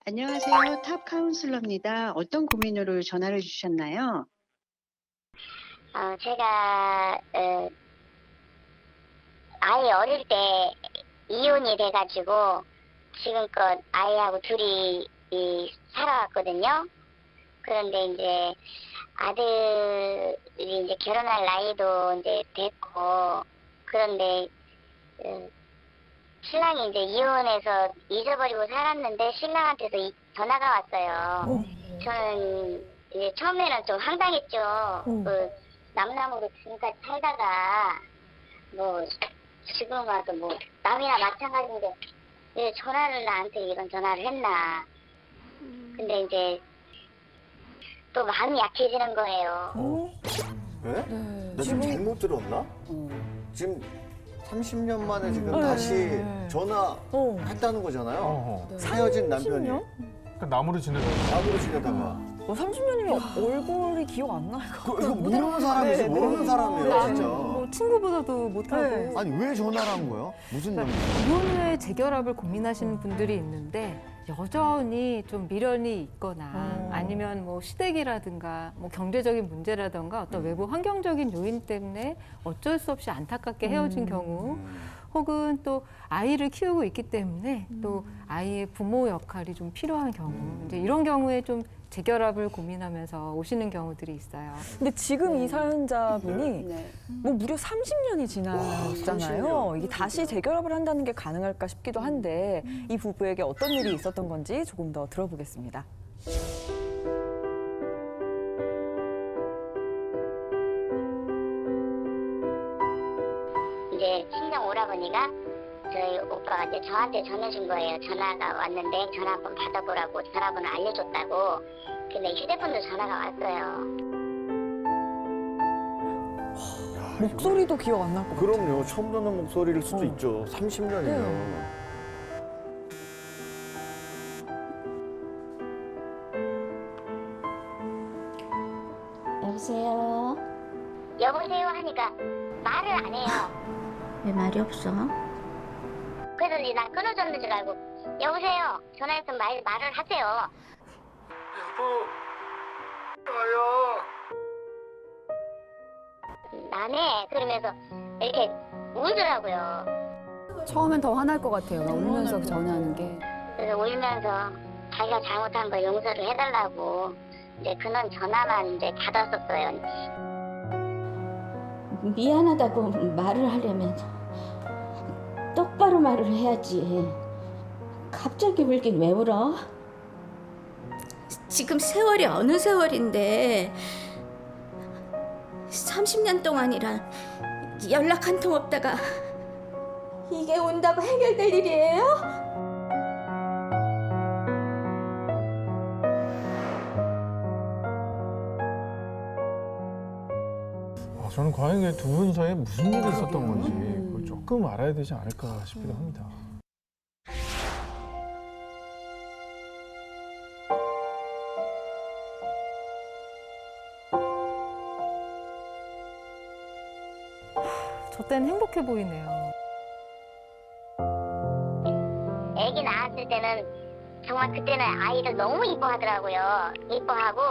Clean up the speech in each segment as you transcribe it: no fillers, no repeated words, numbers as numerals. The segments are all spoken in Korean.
안녕하세요. 탑 카운슬러입니다. 어떤 고민으로 전화를 주셨나요? 제가 아이 어릴 때 이혼이 돼가지고 지금껏 아이하고 둘이 살아왔거든요. 그런데 이제 아들이 이제 결혼할 나이도 이제 됐고, 그런데 신랑이 이제 이혼해서 잊어버리고 살았는데 신랑한테서 전화가 왔어요. 저는 이제 처음에는 좀 황당했죠. 남남으로 지금까지 살다가 뭐 지금 와도 뭐 남이나 마찬가지인데 왜 전화를 나한테 이런 전화를 했나. 근데 이제 또 마음이 약해지는 거예요. 왜? 나 지금 잘못 들었나? 지금 30년 만에 지금 다시 전화했다는 거잖아요. 헤어진 남편이. 그러니까 나무로 지내다가. 나무로 지내다가. 30년이면 얼굴이 기억 안 나요. 이거 모르는 사람이지, 모르는 사람이에요, 진짜. 뭐 친구보다도 못하고. 아니, 왜 전화를 한 거예요? 무슨 일? 이혼 후에 재결합을 고민하시는 분들이 있는데 여전히 좀 미련이 있거나 아니면 뭐 시댁이라든가 뭐 경제적인 문제라든가 어떤 외부 환경적인 요인 때문에 어쩔 수 없이 안타깝게 헤어진 경우, 혹은 또 아이를 키우고 있기 때문에 또 아이의 부모 역할이 좀 필요한 경우, 이제 이런 경우에 좀 재결합을 고민하면서 오시는 경우들이 있어요. 근데 지금 이 사연자분이 뭐 무려 30년이 지났잖아요. 30년. 이게 다시 재결합을 한다는 게 가능할까 싶기도 한데 이 부부에게 어떤 일이 있었던 건지 조금 더 들어보겠습니다. 이제 친정 오라버니가 저희 오빠가 이제 저한테 전해준 거예요. 전화가 왔는데 전화 한번 받아보라고 전화번호 알려줬다고. 근데 휴대폰도 전화가 왔어요. 목소리도 기억 안 날 것 같아요. 그럼요. 처음 듣는 목소리일 수도 있죠. 30년이면. 여보세요? 여보세요 하니까 말을 안 해요. 왜 말이 없어? 그래서 이제 난 끊어졌는 줄 알고 여보세요 전화해서 말을 하세요. 나네 그러면서 이렇게 울더라고요. 처음엔 더 화날 것 같아요. 막 울면서 전화하는 게. 그래서 울면서 자기가 잘못한 거 용서를 해달라고 이제 그는 전화만 이제 받았었어요. 미안하다고 말을 하려면 똑바로 말을 해야지. 갑자기 울긴 왜 울어? 지금 세월이 어느 세월인데 30년 동안이란 연락 한 통 없다가 이게 온다고 해결될 일이에요? 저는 과연 두 분 사이에 무슨 일이 있었던 건지 그걸 조금 알아야 되지 않을까 싶기도 합니다. 저 때는 행복해 보이네요. 아기 낳았을 때는 정말 그때는 아이를 너무 이뻐하더라고요. 이뻐하고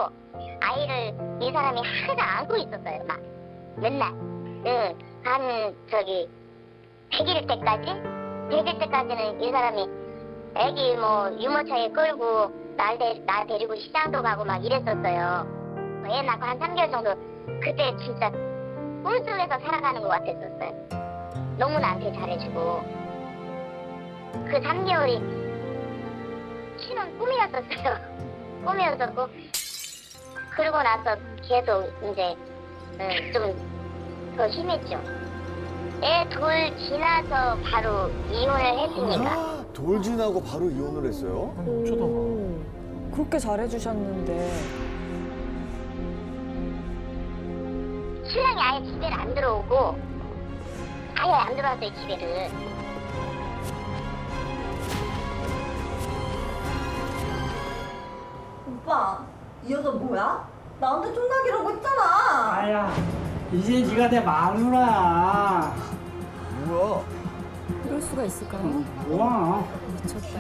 아이를 이 사람이 하루도 안고 있었어요. 막 맨날 한 100일 때까지는 이 사람이 아기 뭐 유모차에 끌고 나 데리고 시장도 가고 막 이랬었어요. 애 낳고 한 3개월 정도 그때 진짜 꿈속에서 살아가는 것 같았었어요. 너무 나한테 잘해주고 그 3개월이 키는 꿈이었었어요. 꿈이었었고 그러고 나서 계속 이제 좀 더 심했죠. 애 돌 지나서 바로 이혼을 했으니까. 돌 지나고 바로 이혼을 했어요? 어쩌다가. 그렇게 잘해주셨는데. 신랑이 아예 집에를 안 들어오고 아예 안 들어왔어요 집에를. 오빠, 이 여자 뭐야? 나한테 총각이라고 했잖아. 아야, 이제 네가 내 마누라야. 뭐야? 이럴 수가 있을까요? 와. 미쳤다.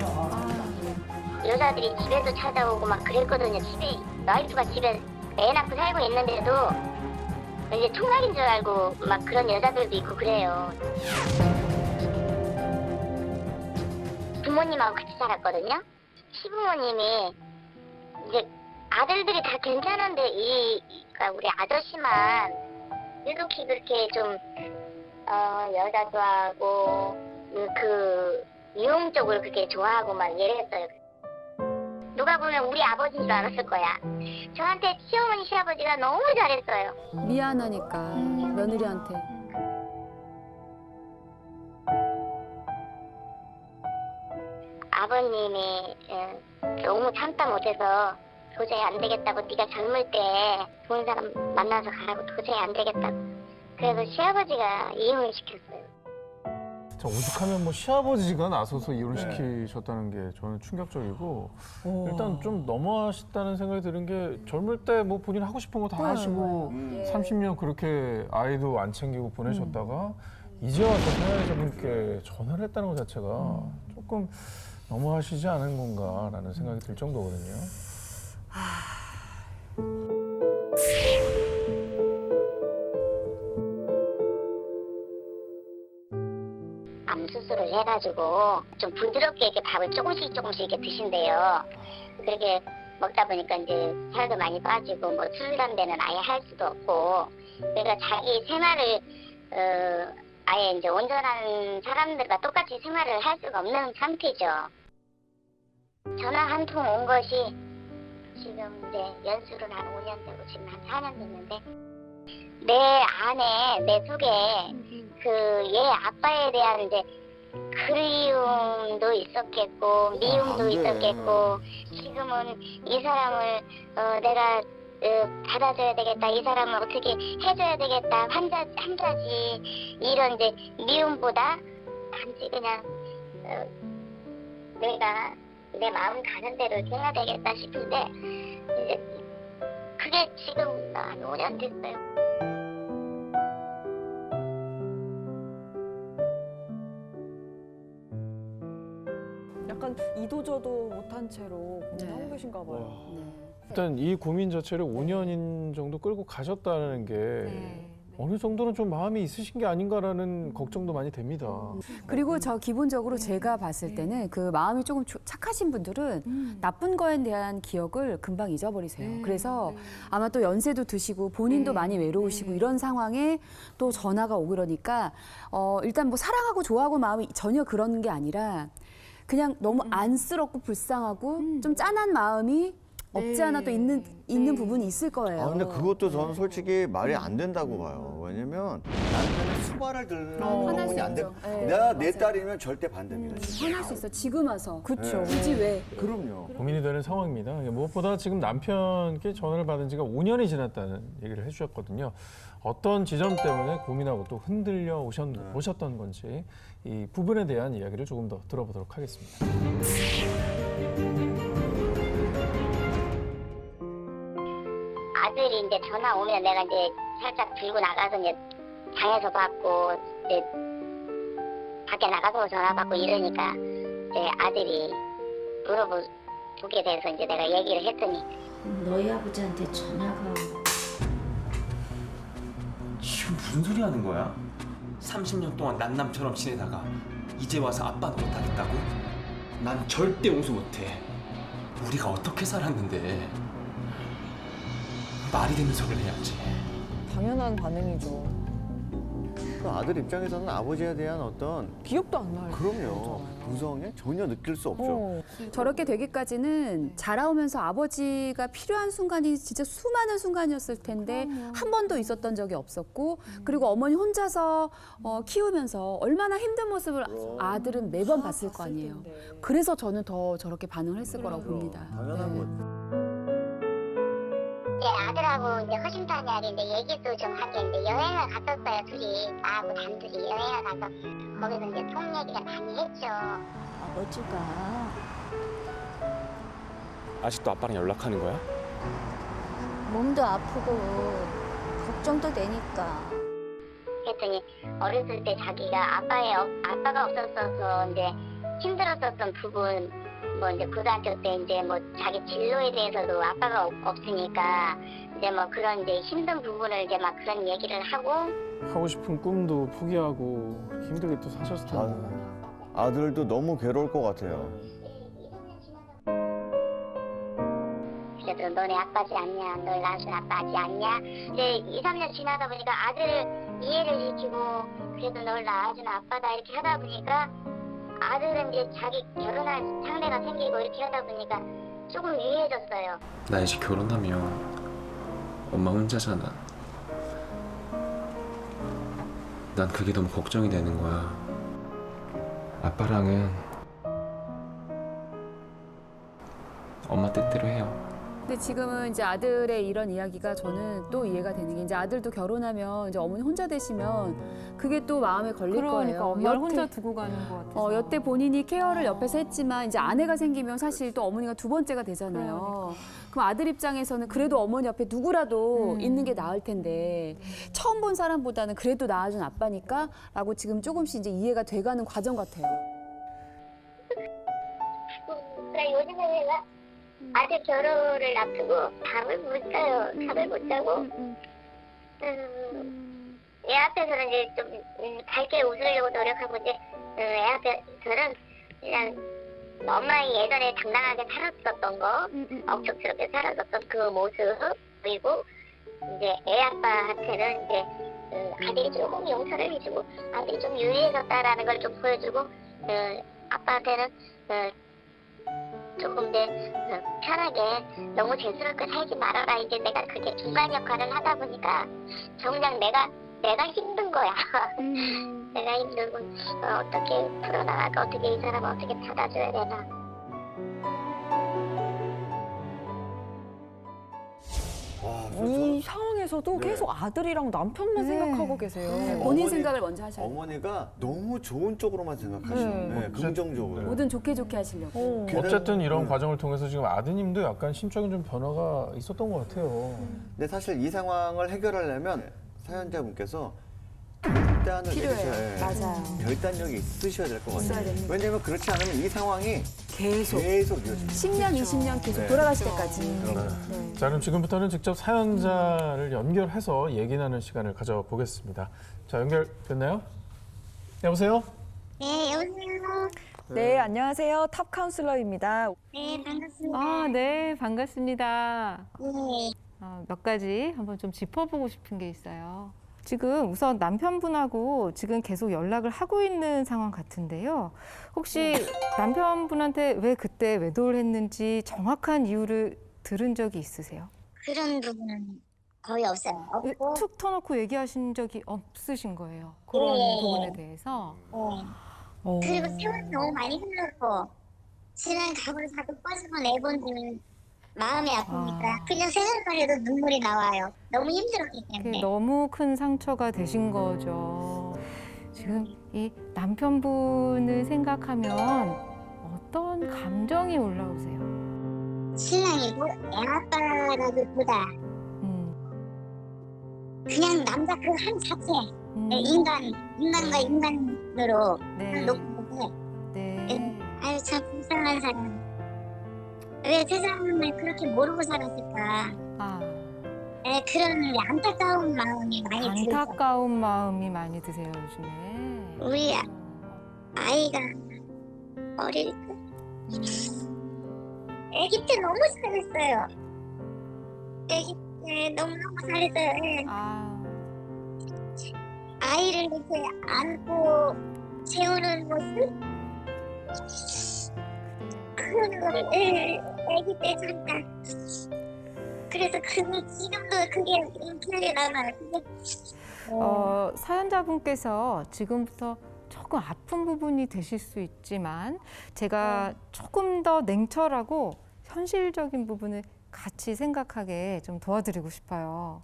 여자들이 집에도 찾아오고 막 그랬거든요. 집에 와이프가 집에 애 낳고 살고 있는데도 이제 총각인 줄 알고 막 그런 여자들도 있고 그래요. 부모님하고 같이 살았거든요. 시부모님이 이제 아들들이 다 괜찮은데 그러니까 우리 아저씨만 유독히 그렇게 좀 여자 좋아하고 그 유흥적으로 그렇게 좋아하고 막 이랬어요. 누가 보면 우리 아버지인 줄 알았을 거야. 저한테 시어머니 시아버지가 너무 잘했어요. 미안하니까 며느리한테. 아버님이 너무 참다 못해서 도저히 안 되겠다고 네가 젊을 때 좋은 사람 만나서 가라고 도저히 안 되겠다고. 그래서 시아버지가 이혼을 시켰어요. 자, 오죽하면 뭐 시아버지가 나서서 이혼을 시키셨다는 게 저는 충격적이고 일단 좀 너무하셨다는 생각이 드는 게 젊을 때 뭐 본인 하고 싶은 거 다 하시고 30년 그렇게 아이도 안 챙기고 보내셨다가 이제 와서 사회자분께 전화를 했다는 것 자체가 조금 너무하시지 않은 건가라는 생각이 들 정도거든요. 암 수술을 해가지고 좀 부드럽게 이렇게 밥을 조금씩 이렇게 드신대요. 그렇게 먹다 보니까 이제 살도 많이 빠지고 뭐 술 담배는 아예 할 수도 없고 그러니까 자기 생활을 아예 이제 온전한 사람들과 똑같이 생활을 할 수가 없는 상태죠. 전화 한 통 온 것이 지금 이제 연수를 한 5년 되고 지금 한 4년 됐는데 내 안에 내 속에 그 얘 아빠에 대한 이제 그리움도 있었겠고 미움도 있었겠고 지금은 이 사람을 내가 받아줘야 되겠다, 이 사람을 어떻게 해줘야 되겠다 한 가지 이런 이제 미움보다 단지 그냥 내가 내 마음 가는 대로 해야 되겠다 싶은데 이제 그게 지금 한 5년 됐어요. 약간 이도저도 못한 채로 고민하고 계신가 봐요. 일단 이 고민 자체를 5년 정도 끌고 가셨다는 게 어느 정도는 좀 마음이 있으신 게 아닌가라는 걱정도 많이 됩니다. 그리고 저 기본적으로 제가 봤을 때는 그 마음이 조금 착하신 분들은 나쁜 거에 대한 기억을 금방 잊어버리세요. 그래서 아마 또 연세도 드시고 본인도 많이 외로우시고 이런 상황에 또 전화가 오고 그러니까 일단 뭐 사랑하고 좋아하고 마음이 전혀 그런 게 아니라 그냥 너무 안쓰럽고 불쌍하고 좀 짠한 마음이 없지 않아 또 있는 부분이 있을 거예요. 아, 근데 그것도 저는 솔직히 말이 안 된다고 봐요. 왜냐면 남편은 수발을 들는 부분이 안 돼. 내가 내 딸이면 절대 반대입니다. 화날 수 있어. 지금 와서. 그렇죠. 굳이 왜? 그럼요. 고민이 되는 상황입니다. 무엇보다 지금 남편께 전화를 받은 지가 5년이 지났다는 얘기를 해주셨거든요. 어떤 지점 때문에 고민하고 또 흔들려 오셨던 건지 이 부분에 대한 이야기를 조금 더 들어보도록 하겠습니다. 아들이 이제 전화 오면 내가 이제 살짝 들고 나가서 이제 장에서 받고 이제 밖에 나가서 전화 받고 이러니까 이제 아들이 물어보게 돼서 이제 내가 얘기를 했더니 너희 아버지한테 전화가 지금 무슨 소리 하는 거야? 30년 동안 난남처럼 지내다가 이제 와서 아빠는 못하겠다고? 난 절대 용서 못해. 우리가 어떻게 살았는데. 말이 되는 소리를 해야지. 당연한 반응이죠. 그 아들 입장에서는 아버지에 대한 어떤 기억도 안 나요. 그럼요. 부성에 전혀 느낄 수 없죠. 저렇게 되기까지는 자라오면서 아버지가 필요한 순간이 진짜 수많은 순간이었을 텐데 한 번도 있었던 적이 없었고 그리고 어머니 혼자서 키우면서 얼마나 힘든 모습을 아들은 매번 봤을 거 아니에요. 그래서 저는 더 저렇게 반응을 했을 거라고 봅니다. 당연한 거죠. 이제 아들하고 이제 허심탄회하게 이제 얘기도 좀 하게 이제 여행을 갔었어요. 둘이 나하고 단둘이 여행을 가서 거기서 이제 속 얘기를 많이 했죠. 아버지가 아직도 아빠랑 연락하는 거야? 몸도 아프고 걱정도 되니까. 그랬더니 어렸을 때 자기가 아빠가 없었어서 이제 힘들었었던 부분 뭐 이제 고등학교 때 이제 뭐 자기 진로에 대해서도 아빠가 없으니까 이제 뭐 그런 이제 힘든 부분을 이제 막 그런 얘기를 하고 싶은 꿈도 포기하고 그렇게 힘들게 또 사셨을 텐데. 아들도 너무 괴로울 것 같아요. 그래도 너네 아빠지 않냐, 널 낳아준 아빠지 않냐. 이제 2, 3년 지나다 보니까 아들을 이해를 시키고 그래도 널 낳아준 아빠다 이렇게 하다 보니까 아들은 이제 자기 결혼할 상대가 생기고 이렇게 하다 보니까 조금 유해졌어요. 나 이제 결혼하면 엄마 혼자잖아. 난 그게 너무 걱정이 되는 거야. 아빠랑은 엄마 뜻대로 해요. 근데 지금은 이제 아들의 이런 이야기가 저는 또 이해가 되는 게 이제 아들도 결혼하면 이제 어머니 혼자 되시면 그게 또 마음에 걸릴 그러니까 거예요. 엄마를 혼자 두고 가는 것 같아서. 여태 본인이 케어를 옆에서 했지만 이제 아내가 생기면 사실 또 어머니가 두 번째가 되잖아요. 그럼 아들 입장에서는 그래도 어머니 옆에 누구라도 있는 게 나을 텐데 처음 본 사람보다는 그래도 낳아준 아빠니까라고 지금 조금씩 이제 이해가 돼가는 과정 같아요. 그래 요즘에 내가 아들 결혼을 앞두고 잠을 못 자요. 잠을 못 자고 애 앞에서는 이제 좀 밝게 웃으려고 노력하고 이제 애 앞에서는 그냥 엄마의 예전에 당당하게 살았었던 거, 억척스럽게 살았었던 그 모습 그리고 이제 애 아빠한테는 이제 아들이 조금 용서를 해주고 아들이 좀 유해해졌다라는 걸 좀 보여주고 아빠한테는 조금 이제 편하게 너무 대수롭게 살지 말아라. 이제 내가 그게 중간 역할을 하다 보니까 정작 내가 힘든 거야. 내가 힘들고 어떻게 풀어나갈까, 어떻게 이 사람을 어떻게 받아줘야 되나. 이 상황에서도 계속 아들이랑 남편만 생각하고 계세요. 본인 생각을 먼저 하셔야 돼요. 어머니가 너무 좋은 쪽으로만 생각하시는 긍정적으로. 뭐든 좋게 하시려고. 어쨌든 이런 과정을 통해서 지금 아드님도 약간 심적인 좀 변화가 있었던 것 같아요. 근데 사실 이 상황을 해결하려면 사연자분께서 결단을 필요해요. 내리셔야 맞아요. 결단력이 있으셔야 될 것 있어야 같아요. 됩니다. 왜냐하면 그렇지 않으면 이 상황이 계속 이어집니다. 10년, 20년 계속 네. 돌아가실 때까지. 네. 자, 그럼 지금부터는 직접 사연자를 연결해서 얘기 나누는 시간을 가져보겠습니다. 자, 연결됐나요? 여보세요? 네, 여보세요. 네, 안녕하세요. 탑 카운슬러입니다. 네, 반갑습니다. 아, 네, 반갑습니다. 네. 몇 가지 한번 좀 짚어보고 싶은 게 있어요. 지금 우선 남편분하고 지금 계속 연락을 하고 있는 상황 같은데요. 혹시 남편분한테 왜 그때 외도를 했는지 정확한 이유를 들은 적이 있으세요? 그런 부분은 거의 없어요. 없고. 툭 터놓고 얘기하신 적이 없으신 거예요. 그런 네. 부분에 대해서. 그리고 세월이 너무 많이 흘렀고 지난 각오를 자꾸 꺼지고 내본들 마음이 아프니까 그냥 생각만 해도 눈물이 나와요. 너무 힘들었기 그게 때문에. 너무 큰 상처가 되신 거죠. 지금 이 남편분을 생각하면 어떤 감정이 올라오세요? 신랑이고 애 아빠라기보다 그냥 남자 그 한 자체 인간과 인간으로 놓고 아유 참 불쌍한 사람. 왜 세상을 그렇게 모르고 살았을까? 네, 그런 안타까운 마음이 많이 들죠. 안타까운 마음이 많이 드세요, 요즘에. 우리 아이가 어릴 때 아기 때 너무 잘했어요. 아기 때 너무너무 잘했어요. 예. 아이를 이렇게 안고 재우는 모습 그런 거를 아기 때 잠깐 그래서 지금도 그게 기억에 남아요. 사연자분께서 지금부터 조금 아픈 부분이 되실 수 있지만 제가 조금 더 냉철하고 현실적인 부분을 같이 생각하게 좀 도와드리고 싶어요.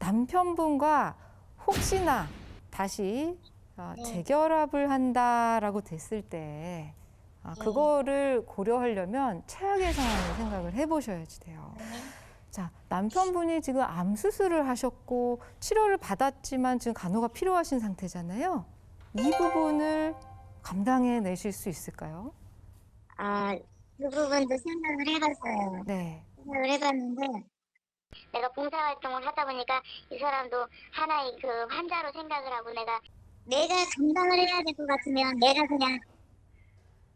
남편분과 혹시나 다시 재결합을 한다라고 됐을 때 그거를 고려하려면 최악의 상황을 생각을 해보셔야지 돼요. 자, 남편분이 지금 암 수술을 하셨고 치료를 받았지만 지금 간호가 필요하신 상태잖아요. 이 부분을 감당해 내실 수 있을까요? 그 부분도 생각을 해봤어요. 네. 생각을 해봤는데 내가 봉사활동을 하다 보니까 이 사람도 하나의 그 환자로 생각을 하고 내가 감당을 해야 될 것 같으면 내가 그냥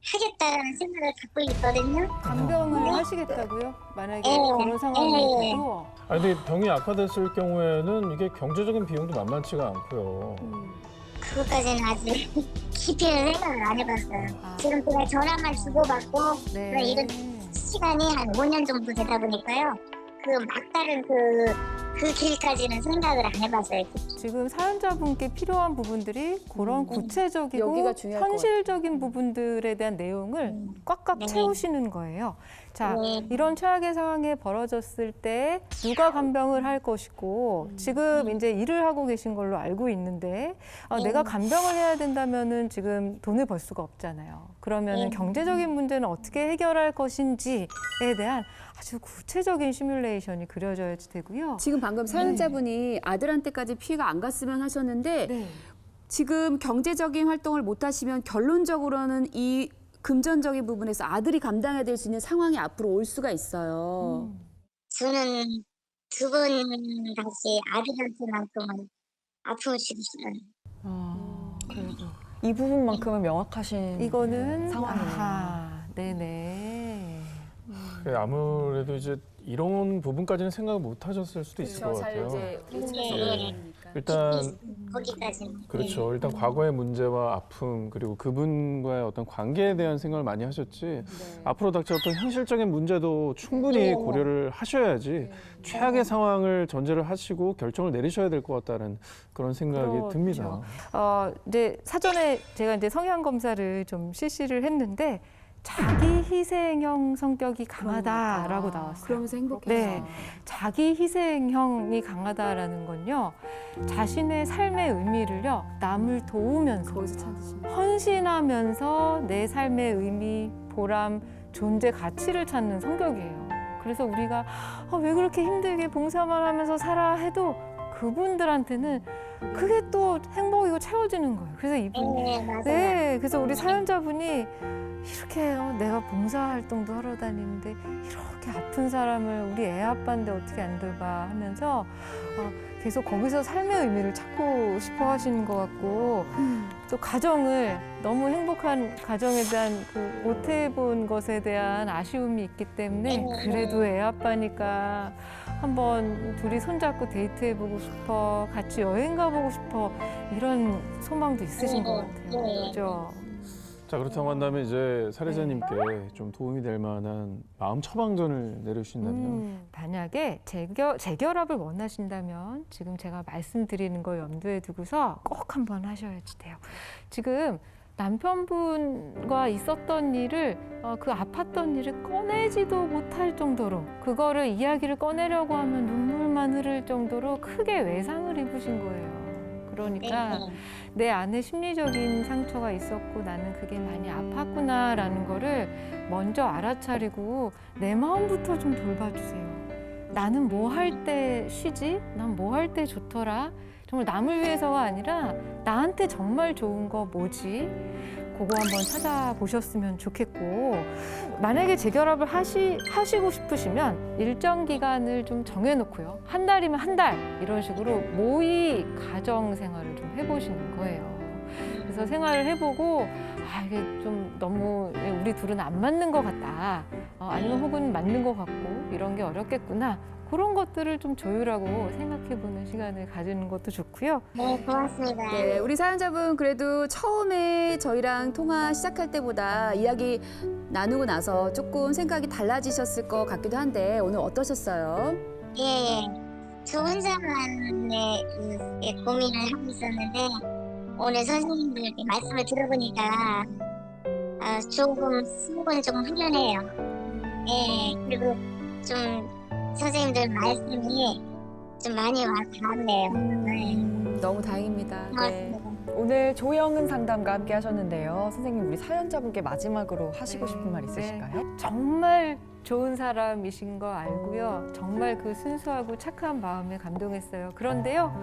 하겠다라는 생각을 갖고 있거든요. 간병을 하시겠다고요? 만약에 예, 그런 상황이 예. 돼도 아니 근데 병이 악화됐을 경우에는 이게 경제적인 비용도 만만치가 않고요. 그것까지는 아직 깊이는 생각을 안 해봤어요. 지금 그냥 전화만 주고받고 네. 이런 시간이 한 5년 정도 되다 보니까요. 그 막다른 그 길까지는 생각을 안 해봤어요. 지금 사연자분께 필요한 부분들이 그런 구체적이고 여기가 중요할 것 현실적인 부분들에 대한 내용을 꽉꽉 네. 채우시는 거예요. 자, 네. 이런 최악의 상황에 벌어졌을 때 누가 간병을 할 것이고 지금 이제 일을 하고 계신 걸로 알고 있는데 내가 간병을 해야 된다면은 지금 돈을 벌 수가 없잖아요. 그러면은 경제적인 문제는 어떻게 해결할 것인지에 대한 아주 구체적인 시뮬레이션이 그려져야 되고요. 지금 방금 사연자분이 아들한테까지 피해가 안 갔으면 하셨는데 네. 지금 경제적인 활동을 못 하시면 결론적으로는 이 금전적인 부분에서 아들이 감당해야 될 수 있는 상황이 앞으로 올 수가 있어요. 저는 두 분 다시 아들한테만큼은 아픔을 주고 싶어요. 그래도 이 부분만큼은 명확하신 이거는 상황이네요. 네네. 아무래도 이제 이런 부분까지는 생각을 못 하셨을 수도 있을 것 같아요. 일단 거기까지는. 그렇죠. 일단 과거의 문제와 아픔 그리고 그분과의 어떤 관계에 대한 생각을 많이 하셨지 앞으로 닥칠 어떤 현실적인 문제도 충분히 고려를 하셔야지 최악의 상황을 전제를 하시고 결정을 내리셔야 될 것 같다는 그런 생각이 그렇죠. 듭니다. 이제 사전에 제가 이제 성향 검사를 좀 실시를 했는데 자기 희생형 성격이 강하다라고 나왔어요. 그러면서 행복해요. 네, 자기 희생형이 강하다라는 건요, 자신의 삶의 의미를요 남을 도우면서 거기서 찾으시는 헌신하면서 내 삶의 의미, 보람, 존재 가치를 찾는 성격이에요. 그래서 우리가 왜 그렇게 힘들게 봉사만 하면서 살아 해도 그분들한테는 그게 또 행복이고 채워지는 거예요. 그래서 이분, 네, 그래서 우리 사연자분이 이렇게 내가 봉사활동도 하러 다니는데 이렇게 아픈 사람을 우리 애 아빠인데 어떻게 안 돌봐 하면서 계속 거기서 삶의 의미를 찾고 싶어 하시는 것 같고 또 가정을 너무 행복한 가정에 대한 그 못 해본 것에 대한 아쉬움이 있기 때문에 그래도 애 아빠니까 한번 둘이 손잡고 데이트해보고 싶어, 같이 여행 가보고 싶어 이런 소망도 있으신 것 같아요. 그렇죠? 자 그렇다고 한다면 이제 사례자님께 좀 도움이 될 만한 마음 처방전을 내려주신다면 만약에 재결합을 원하신다면 지금 제가 말씀드리는 걸 염두에 두고서 꼭 한번 하셔야지 돼요. 지금 남편분과 있었던 일을 그 아팠던 일을 꺼내지도 못할 정도로 그거를 이야기를 꺼내려고 하면 눈물만 흐를 정도로 크게 외상을 입으신 거예요. 그러니까 내 안에 심리적인 상처가 있었고 나는 그게 많이 아팠구나라는 거를 먼저 알아차리고 내 마음부터 좀 돌봐주세요. 나는 뭐 할 때 쉬지? 난 뭐 할 때 좋더라? 정말 남을 위해서가 아니라 나한테 정말 좋은 거 뭐지? 그거 한번 찾아보셨으면 좋겠고 만약에 재결합을 하시고 싶으시면 일정 기간을 좀 정해놓고요. 한 달이면 한 달 이런 식으로 모의 가정 생활을 좀 해보시는 거예요. 그래서 생활을 해보고 이게 좀 너무 우리 둘은 안 맞는 것 같다. 아니면 혹은 맞는 것 같고 이런 게 어렵겠구나. 그런 것들을 좀 조율하고 생각해보는 시간을 가지는 것도 좋고요. 네, 고맙습니다. 네, 우리 사연자분 그래도 처음에 저희랑 통화 시작할 때보다 이야기 나누고 나서 조금 생각이 달라지셨을 것 같기도 한데 오늘 어떠셨어요? 예. 저 혼자만의 고민을 하고 있었는데 오늘 선생님들 말씀을 들어보니까 조금 속은 좀 후련해요. 예. 그리고 좀 선생님들 말씀이 좀 많이 와닿네요. 네. 너무 다행입니다. 네. 오늘 조영은 상담가 함께 하셨는데요. 선생님, 우리 사연자분께 마지막으로 하시고 싶은 말 있으실까요? 정말 좋은 사람이신 거 알고요. 정말 그 순수하고 착한 마음에 감동했어요. 그런데요,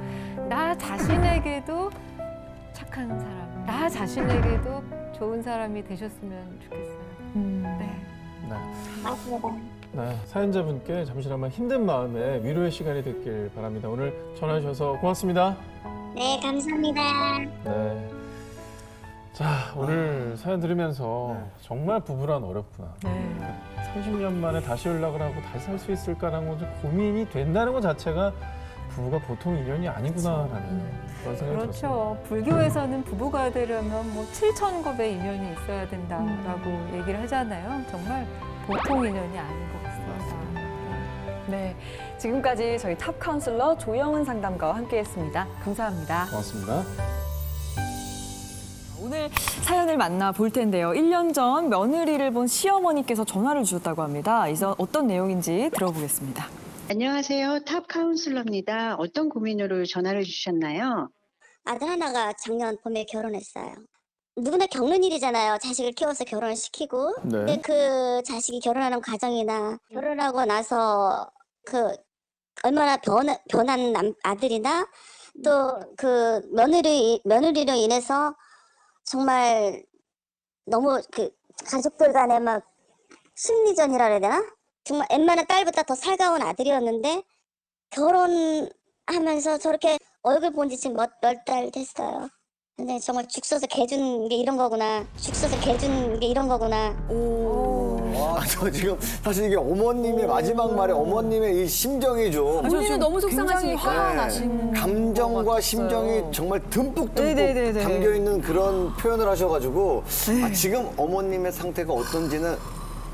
나 자신에게도 착한 사람, 나 자신에게도 좋은 사람이 되셨으면 좋겠어요. 네. 네. 맞습니다. 네, 사연자분께 잠시나마 힘든 마음에 위로의 시간이 됐길 바랍니다. 오늘 전화 주셔서 고맙습니다. 네, 감사합니다. 네. 자, 오늘 사연 들으면서 정말 부부란 어렵구나. 네. 30년 만에 다시 연락을 하고 다시 살 수 있을까라는 건 좀 고민이 된다는 것 자체가 부부가 보통 인연이 아니구나라는 그런 생각이 들었어요. 그렇죠. 불교에서는 부부가 되려면 뭐 7,000겁의 인연이 있어야 된다라고 얘기를 하잖아요. 정말 보통 인연이 아닌 것 같습니다. 네, 지금까지 저희 탑 카운슬러 조영은 상담가와 함께했습니다. 감사합니다. 고맙습니다. 오늘 사연을 만나볼 텐데요. 1년 전 며느리를 본 시어머니께서 전화를 주셨다고 합니다. 이제 어떤 내용인지 들어보겠습니다. 안녕하세요. 탑 카운슬러입니다. 어떤 고민으로 전화를 주셨나요? 아들 하나가 작년 봄에 결혼했어요. 누구나 겪는 일이잖아요. 자식을 키워서 결혼을 시키고. 네. 근데 그 자식이 결혼하는 과정이나 결혼하고 나서 그 얼마나 변한 아들이나 또 그 며느리로 인해서 정말 너무 그 가족들 간에 막 심리전이라 해야 되나? 정말 웬만한 딸보다 더 살가운 아들이었는데 결혼하면서 저렇게 얼굴 본 지 지금 몇 달 됐어요. 근데 정말 죽 써서 개 준 게 이런 거구나. 죽 써서 개 준 게 이런 거구나. 와, 저 지금 사실 이게 어머님의 마지막 말에 어머님의 이 심정이 좀 본인은 너무 속상하시니까. 화가 네, 나신 감정과 것 심정이 같았어요. 정말 듬뿍 네네네네. 담겨 있는 그런 표현을 하셔가지고 지금 어머님의 상태가 어떤지는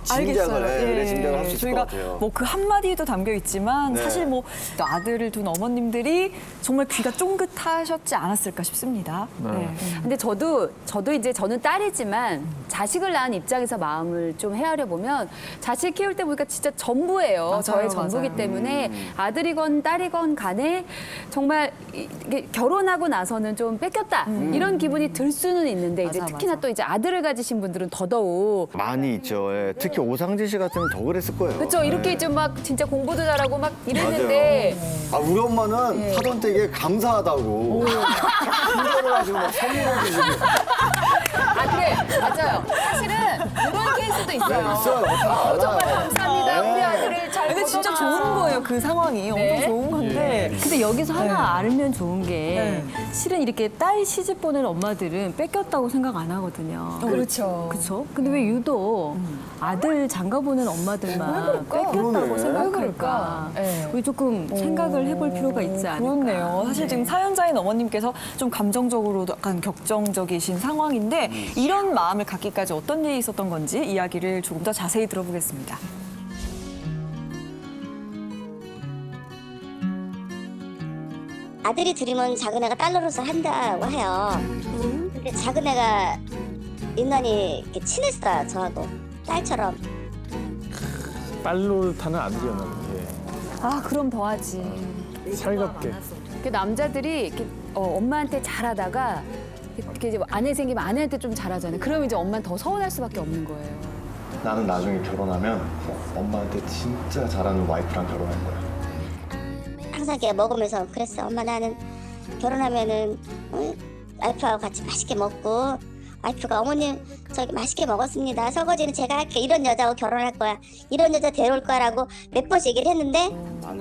짐작을 짐작을 할 수 있을 것 저희가 같아요. 뭐 그 한마디도 담겨 있지만 네. 사실 뭐 아들을 둔 어머님들이 정말 귀가 쫑긋하셨지 않았을까 싶습니다. 네. 근데 저도 이제 저는 딸이지만 자식을 낳은 입장에서 마음을 좀 헤아려 보면 자식 키울 때 보니까 진짜 전부예요. 맞아요, 저의 전부기 맞아요. 때문에 아들이건 딸이건 간에 정말 이게 결혼하고 나서는 좀 뺏겼다 이런 기분이 들 수는 있는데 이제 맞아, 특히나 맞아. 또 이제 아들을 가지신 분들은 더더욱 많이 있죠. 예. 특히 오상진 씨 같으면 더 그랬을 거예요. 그렇죠. 네. 이렇게 좀 막 진짜 공부도 잘하고 막 이랬는데 아, 우리 엄마는 하던 때게 감사하다고 충전을 하시고 막 선물을 주시고 그래 맞아요. 사실은 그런 케이스도 있어요. 있어요. 다 알아요. 정말 감사합니다. 네. 우리 아들을 잘 근데 진짜 보더라. 좋은 거예요. 그 상황이 엄청 좋은 건데. 근데 여기서 하나 알면 좋은 게 네. 실은 이렇게 딸 시집 보낸 엄마들은 뺏겼다고 생각 안 하거든요. 그렇죠. 그렇죠? 근데 왜 유독 아들 장가 보낸 엄마들만 뺏겼다고 그러네. 생각할까? 우리 조금 생각을 해볼 필요가 있지 않을까? 그렇네요. 사실 지금 사연자인 어머님께서 좀 감정적으로도 약간 격정적이신 상황인데 이런 마음을 갖기까지 어떤 일이 있었던 건지 이야기를 조금 더 자세히 들어보겠습니다. 아들이 들이면 작은 애가 딸 노릇을 한다고 해요. 근데 작은 애가 인간이 이렇게 친했어요. 저하고 딸처럼. 빨로 타는 아들이었나 보네. 아 그럼 더하지. 살갑게. 그 남자들이 이렇게 엄마한테 잘하다가 이렇게 이제 아내 생기면 아내한테 좀 잘하잖아요. 그러면 이제 엄마는 더 서운할 수밖에 없는 거예요. 나는 나중에 결혼하면 엄마한테 진짜 잘하는 와이프랑 결혼할 거야. 항상 걔가 먹으면서 그랬어. 엄마 나는 결혼하면은 와이프하고 같이 맛있게 먹고 와이프가 어머님 저기 맛있게 먹었습니다. 설거지는 제가 할게. 이런 여자하고 결혼할 거야. 이런 여자 데려올 거라고 몇 번씩 얘기를 했는데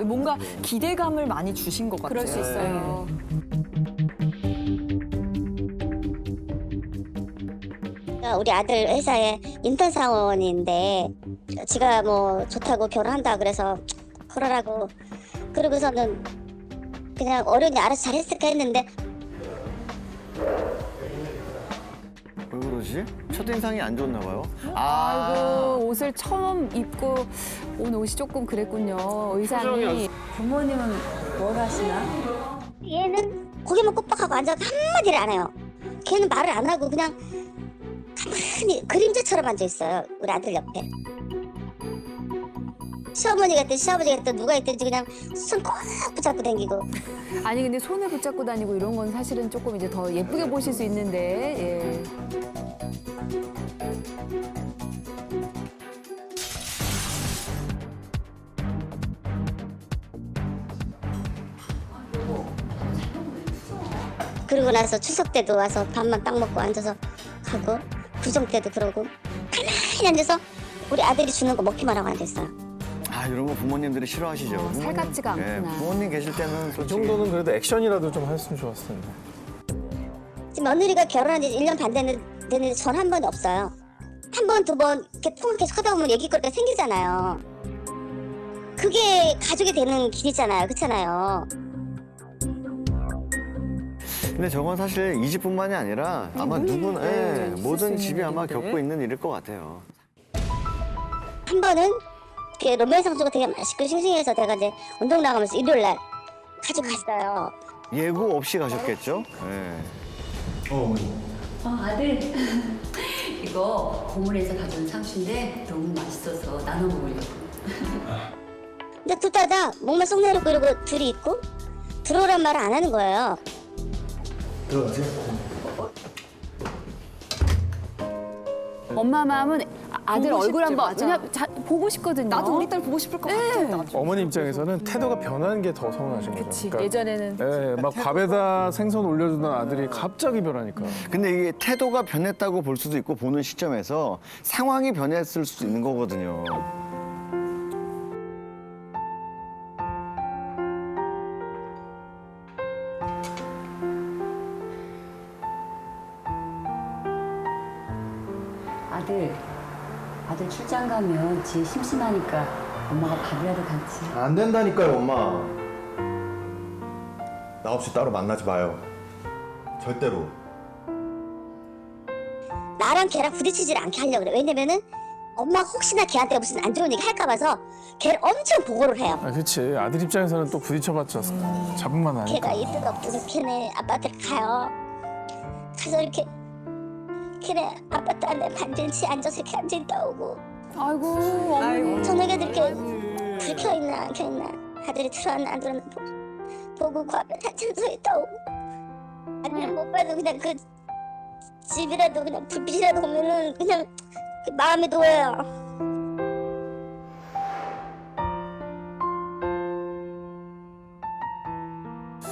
뭔가 기대감을 많이 주신 것 같아요. 그럴 수 있어요. 우리 아들 회사에 인턴 사원인데 지가 뭐 좋다고 결혼한다 그래서 그러라고 그러고서는 그냥 어른이 알아서 잘했을까 했는데 왜 그러지? 첫인상이 안 좋나 봐요? 아이고 옷을 처음 입고 온 옷이 조금 그랬군요. 의상이. 부모님은 뭘 하시나? 얘는 고개만 꾹박하고 앉아서 한마디를 안 해요. 걔는 말을 안 하고 그냥 가만히 그림자처럼 앉아있어요. 우리 아들 옆에. 시어머니가 있든 시아버지가 있든 누가 있든지 그냥 손 꼭 붙잡고 다니고. 아니 근데 손을 붙잡고 다니고 이런 건 사실은 조금 이제 더 예쁘게 보실 수 있는데. 예. 그러고 나서 추석 때도 와서 밥만 딱 먹고 앉아서 가고 구정 때도 그러고 가만히 가만히 앉아서 우리 아들이 주는 거 먹기만 하고 앉아있어요. 아, 이런 거 부모님들이 싫어하시죠. 부모님, 살갑지가 않구나. 부모님 계실 때는 이 솔직히 정도는 그래도 액션이라도 좀 했으면 좋았을 텐데. 지금 며느리가 결혼한 지 1년 반 됐는데 전 한 번이 없어요. 한 번, 두 번 이렇게 통화 계속 하다 보면 얘기거리가 생기잖아요. 그게 가족이 되는 길이잖아요. 그렇잖아요. 근데 저건 사실 이 집뿐만이 아니라 아마 누구나 모든 집이 아마 겪고 있는 일일 것 같아요. 한 번은 로맨 상수가 되게 맛있고 싱싱해서 제가 이제 운동 나가면서 일요일 날 가지고 갔어요. 예고 없이 가셨겠죠? 네. 아들 이거 고문에서 가져온 상추인데 너무 맛있어서 나눠 먹으려고. 근데 둘 다 목만 쏙 내놓고 이러고 둘이 있고 들어오란 말을 안 하는 거예요. 들어가세요. 엄마 마음은 아들 보고 얼굴 싶지, 한번 맞아. 그냥 보고 싶거든요. 나도 우리 딸 보고 싶을 것 같아. 나중에. 어머니 입장에서는 태도가 변하는 게 더 서운하신 거죠. 그치. 그러니까 예전에는 예, 막 밥에다 생선 올려주던 아들이 갑자기 변하니까. 근데 이게 태도가 변했다고 볼 수도 있고 보는 시점에서 상황이 변했을 수도 있는 거거든요. 아들 출장 가면 지혜 심심하니까 엄마가 밥이라도 같이. 안 된다니까요, 엄마. 나 없이 따로 만나지 마요. 절대로. 나랑 걔랑 부딪히질 않게 하려고 그래. 왜냐면은 엄마가 혹시나 걔한테 무슨 안 좋은 얘기 할까 봐서 걔를 엄청 보호를 해요. 아, 그렇지. 아들 입장에서는 또 부딪혀봤자 잡음만 하니까. 걔가 이때가 없어서 걔네 아파트 가요. 가서 이렇게 걔네 아파트 안에 반전치 앉아서 이렇게 앉아있다 오고. 아이고. 저녁에 이렇게 불 켜있나 안 켜있나 아들이 들어왔나 안 들어왔나 보고 그 앞에 한참 서 있다 오고. 아니면 못 봐도 그냥 그 집이라도 그냥 불빛이라도 오면은 그냥 마음이 놓여요.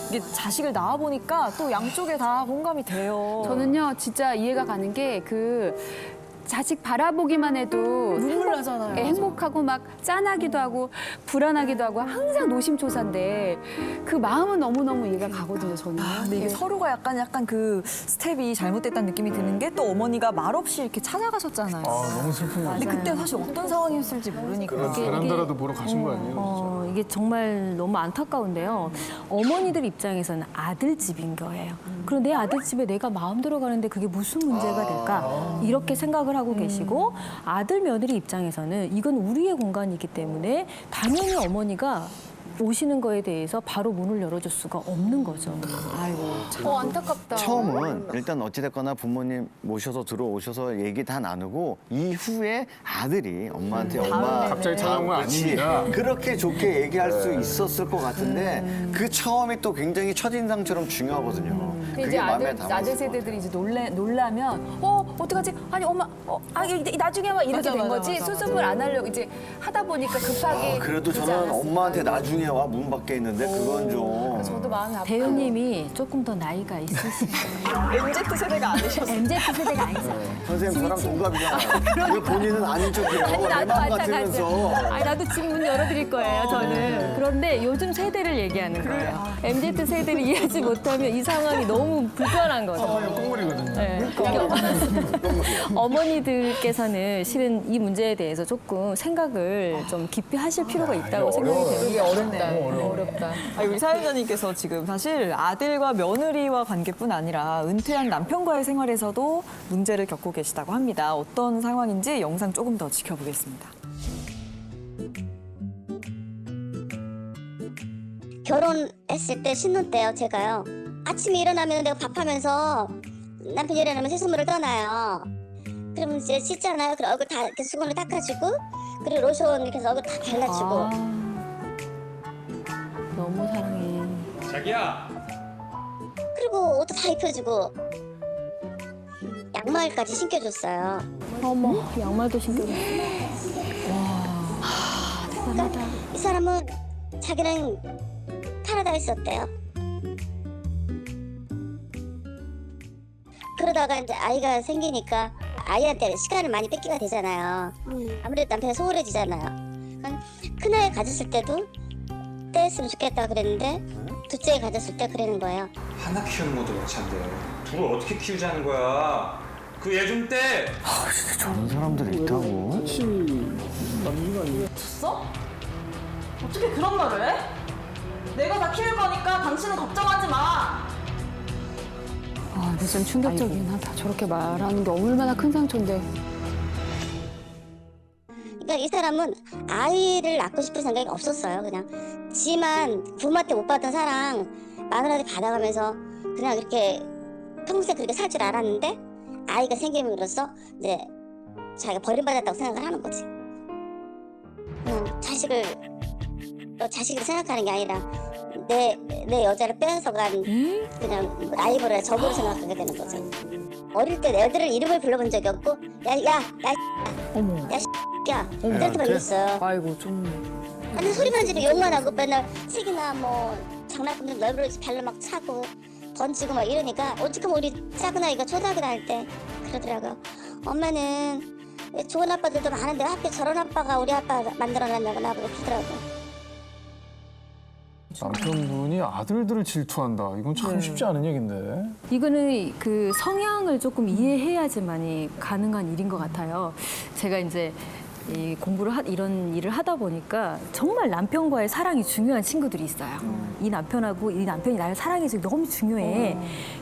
이게 자식을 낳아 보니까 또 양쪽에 다 공감이 돼요. 저는요 진짜 이해가 가는 게 그 자식 바라보기만 해도 눈물 나잖아요. 행복하고 막 짠하기도 하고 불안하기도 하고 항상 노심초사인데 그 마음은 너무너무 이해가 가거든요, 저는. 근데 이게 서로가 약간 그 스텝이 잘못됐다는 느낌이 드는 게 또 어머니가 말없이 이렇게 찾아가셨잖아요. 아, 너무 슬픈 근데 거죠. 그때 사실 어떤 상황이었을지 모르니까. 베란다라도 보러 가신 거 아니에요? 이게 정말 너무 안타까운데요. 어머니들 입장에서는 아들 집인 거예요. 그럼 내 아들 집에 내가 마음대로 가는데 그게 무슨 문제가 될까? 이렇게 생각을 하고 계시고 아들 며느리 입장에서는 이건 우리의 공간이기 때문에 당연히 어머니가 오시는 거에 대해서 바로 문을 열어줄 수가 없는 거죠. 아이고. 안타깝다. 처음은 일단 어찌됐거나 부모님 모셔서 들어오셔서 얘기 다 나누고 이후에 아들이 엄마한테 엄마 갑자기 찾아온 건 그렇지. 아닙니다. 그렇게 좋게 얘기할 수 있었을 것 같은데 그 처음이 또 굉장히 첫인상처럼 중요하거든요. 근데 그게 이제 마음에 아들 담았을 것 세대들이 이제 놀라면 어떡하지? 아니 엄마 나중에 막 이렇게 된 거지. 수습을 안 하려고 이제 하다 보니까 급하게. 그래도 그러지 저는 않았을까. 엄마한테 나중에 와 문 밖에 있는데 그건 좀 저도 마음이 아프고. 배우님이 조금 더 나이가 있으시네요. MZ 세대가 아니셨어요. MZ 세대가 아니세요. 선생님 저랑 동갑이잖아요. 왜 본인은 아닌 척해요? 아니 내 나도 마음 마찬가지야. 같으면서. 아니 나도 지금 문 열어드릴 거예요. 저는. 그런데 요즘 세대를 얘기하는 거예요. MZ 세대를 이해하지 못하면 이 상황이 너무 불편한 거죠. 꽁물이거든요. 네. 어머니들께서는 실은 이 문제에 대해서 조금 생각을 좀 깊이 하실 필요가 있다고 생각이 돼요. 이게 어렵다. 어렵다. 우리 사연자님께서 지금 사실 아들과 며느리와 관계뿐 아니라 은퇴한 남편과의 생활에서도 문제를 겪고 계시다고 합니다. 어떤 상황인지 영상 조금 더 지켜보겠습니다. 결혼했을 때 신혼 때요. 제가요. 아침에 일어나면 내가 밥하면서 남편이 일어나면 세수물을 떠나요. 그러면 이제 씻잖아요. 그리고 얼굴 다 이렇게 수건을 닦아주고 그리고 로션 이렇게 해서 얼굴 다 발라주고. 너무 사랑해. 자기야. 그리고 옷도 다 입혀주고 양말까지 신겨줬어요. 어머, 양말도 신겨줬어. 그러니까 이 사람은 자기는 파라다이스였대요. 그러다가 이제 아이가 생기니까 아이한테 시간을 많이 뺏기가 되잖아요. 아무래도 남편이 소홀해지잖아요. 큰아이 가졌을 때도 떼했으면 좋겠다 그랬는데 둘째 가졌을 때 그러는 거예요. 하나 키우는 것도 못 찬데 둘을 어떻게 키우자는 거야? 그 애 좀 떼! 진짜 저런 사람들이 있다고? 줬어? 어떻게 그런 말을 해? 내가 다 키울 거니까 당신은 걱정하지 마. 아, 근데 좀 충격적이긴 하다. 저렇게 말하는 게 얼마나 큰 상처인데. 그러니까 이 사람은 아이를 낳고 싶은 생각이 없었어요. 그냥 지만 부모한테 못 받은 사랑 마누라한테 받아가면서 그냥 이렇게 평생 그렇게 살 줄 알았는데 아이가 생김으로써 이제 자기가 버림받았다고 생각을 하는 거지. 그냥 자식을 생각하는 게 아니라 내 여자를 빼앗아간 그냥 라이벌을 적으로 생각하게 되는 거죠. 어릴 때 애들을 이름을 불러본 적이 없고 야 이럴 이랬어요. 아이고 좀. 근데 소리만 지르고 욕만 하고 맨날 책이나 뭐 장난감들 널브러지 발로 막 차고 던지고 막 이러니까 어찌하면 우리 작은 아이가 초등학교 다닐 때 그러더라고요. 엄마는 좋은 아빠들도 많은데 하필 저런 아빠가 우리 아빠 만들어놨냐고 나보고 그러더라고요. 남편분이 아들들을 질투한다. 이건 참 쉽지 않은 얘기인데. 이거는 그 성향을 조금 이해해야지만이 가능한 일인 것 같아요. 제가 이제 이 이런 일을 하다 보니까 정말 남편과의 사랑이 중요한 친구들이 있어요. 이 남편하고 이 남편이 나를 사랑해서 너무 중요해.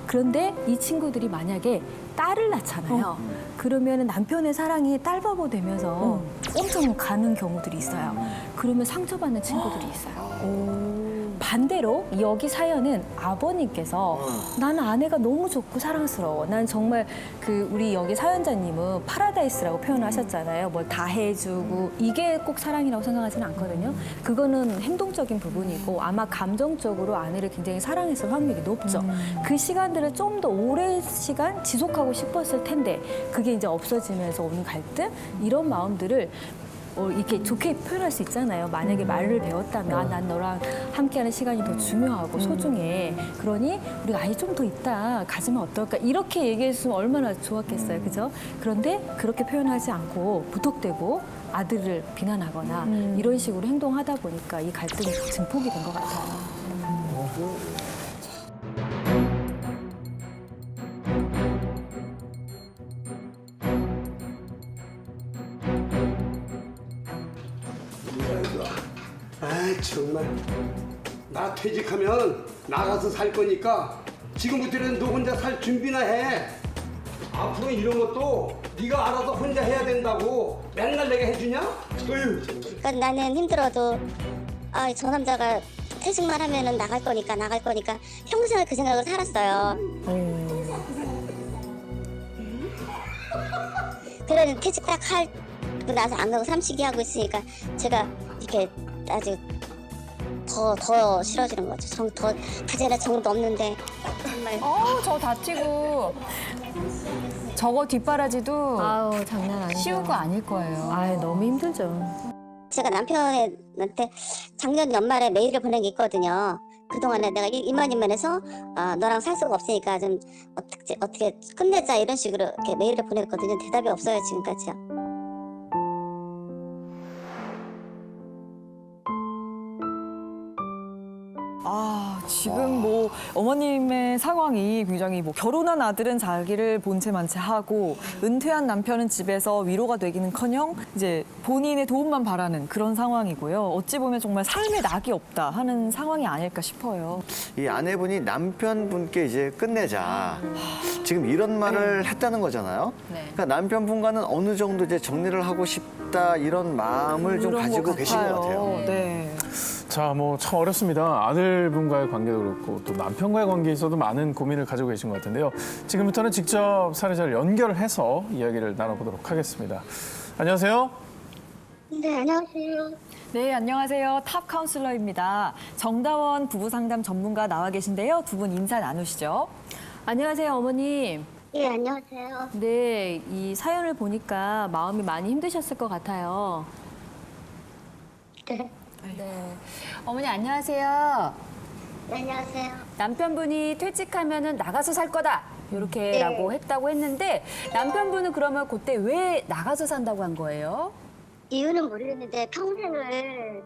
그런데 이 친구들이 만약에 딸을 낳잖아요. 그러면 남편의 사랑이 딸바보 되면서 엄청 가는 경우들이 있어요. 그러면 상처받는 친구들이 있어요. 반대로 여기 사연은 아버님께서 나는 아내가 너무 좋고 사랑스러워. 난 정말 우리 여기 사연자님은 파라다이스라고 표현을 하셨잖아요. 뭘 다 해주고 이게 꼭 사랑이라고 생각하지는 않거든요. 그거는 행동적인 부분이고 아마 감정적으로 아내를 굉장히 사랑했을 확률이 높죠. 그 시간들을 좀 더 오랜 시간 지속하고 싶었을 텐데 그게 이제 없어지면서 오는 갈등 이런 마음들을 이렇게 좋게 표현할 수 있잖아요. 만약에 말을 배웠다면 난 너랑 함께하는 시간이 더 중요하고 소중해. 그러니 우리 아이 좀 더 있다 가지면 어떨까? 이렇게 얘기했으면 얼마나 좋았겠어요. 그죠? 그런데 그렇게 표현하지 않고 무턱대고 아들을 비난하거나 이런 식으로 행동하다 보니까 이 갈등이 증폭이 된 것 같아요. 아이 정말 나 퇴직하면 나가서 살 거니까 지금부터는 너 혼자 살 준비나 해. 앞으로 이런 것도 네가 알아서 혼자 해야 된다고 맨날 내가 해주냐? 그러니까 나는 힘들어도 저 남자가 퇴직만 하면은 나갈 거니까 평생을 그 생각을 살았어요. 그래 퇴직 딱 하고 나서 안 가고 삼식이 하고 있으니까 제가 이렇게 아주 더 싫어지는 거죠. 더 가져야 정도 없는데 정말. 저 다치고 저거 뒷바라지도 장난 아니죠. 쉬운 거 아닐 거예요. 너무 힘들죠. 제가 남편한테 작년 연말에 메일을 보낸 게 있거든요. 그동안에 내가 이만해서 너랑 살 수가 없으니까 좀 어떻게 끝내자 이런 식으로 이렇게 메일을 보냈거든요. 대답이 없어요 지금까지요. 지금 뭐 어머님의 상황이 굉장히 뭐 결혼한 아들은 자기를 본체만체 하고 은퇴한 남편은 집에서 위로가 되기는커녕 이제 본인의 도움만 바라는 그런 상황이고요. 어찌 보면 정말 삶에 낙이 없다 하는 상황이 아닐까 싶어요. 이 아내분이 남편분께 이제 끝내자. 지금 이런 말을 했다는 거잖아요. 그러니까 남편분과는 어느 정도 이제 정리를 하고 싶다 이런 마음을 좀 가지고 계신 것 같아요. 네. 자, 뭐 참 어렵습니다. 아들분과의 관계도 그렇고 또 남편과의 관계에 있어도 많은 고민을 가지고 계신 것 같은데요. 지금부터는 직접 사례자를 연결해서 이야기를 나눠보도록 하겠습니다. 안녕하세요. 네, 안녕하세요. 네, 안녕하세요. 탑 카운슬러입니다. 정다원 부부상담 전문가 나와 계신데요. 두 분 인사 나누시죠. 안녕하세요, 어머님. 예, 안녕하세요. 네, 이 사연을 보니까 마음이 많이 힘드셨을 것 같아요. 네. 어머니 안녕하세요. 네, 안녕하세요. 남편분이 퇴직하면은 나가서 살 거다. 이렇게라고 했다고 했는데 남편분은 그러면 그때 왜 나가서 산다고 한 거예요? 이유는 모르겠는데 평생을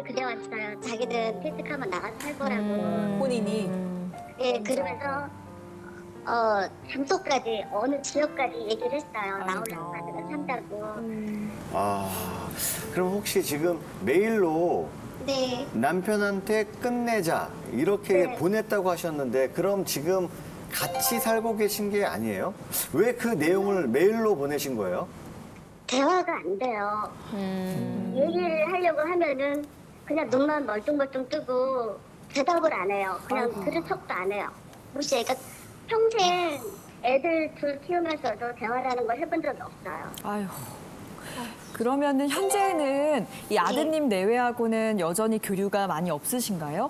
그려왔어요. 자기들은 퇴직하면 나가서 살 거라고. 본인이. 예, 그러면서 장소까지 어느 지역까지 얘기를 했어요. 나오려고 하다가 산다고. 그럼 혹시 지금 메일로 네. 남편한테 끝내자 이렇게 네. 보냈다고 하셨는데 그럼 지금 같이 살고 계신 게 아니에요? 왜 그 내용을 메일로 보내신 거예요? 대화가 안 돼요. 얘기를 하려고 하면은 그냥 눈만 멀뚱멀뚱 뜨고 대답을 안 해요. 그냥 들은 척도 안 해요. 무시해. 그러니까 평생 애들 둘 키우면서도 대화라는 걸 해본 적이 없어요. 아유. 그러면은 현재는 이 아드님 내외하고는 여전히 교류가 많이 없으신가요?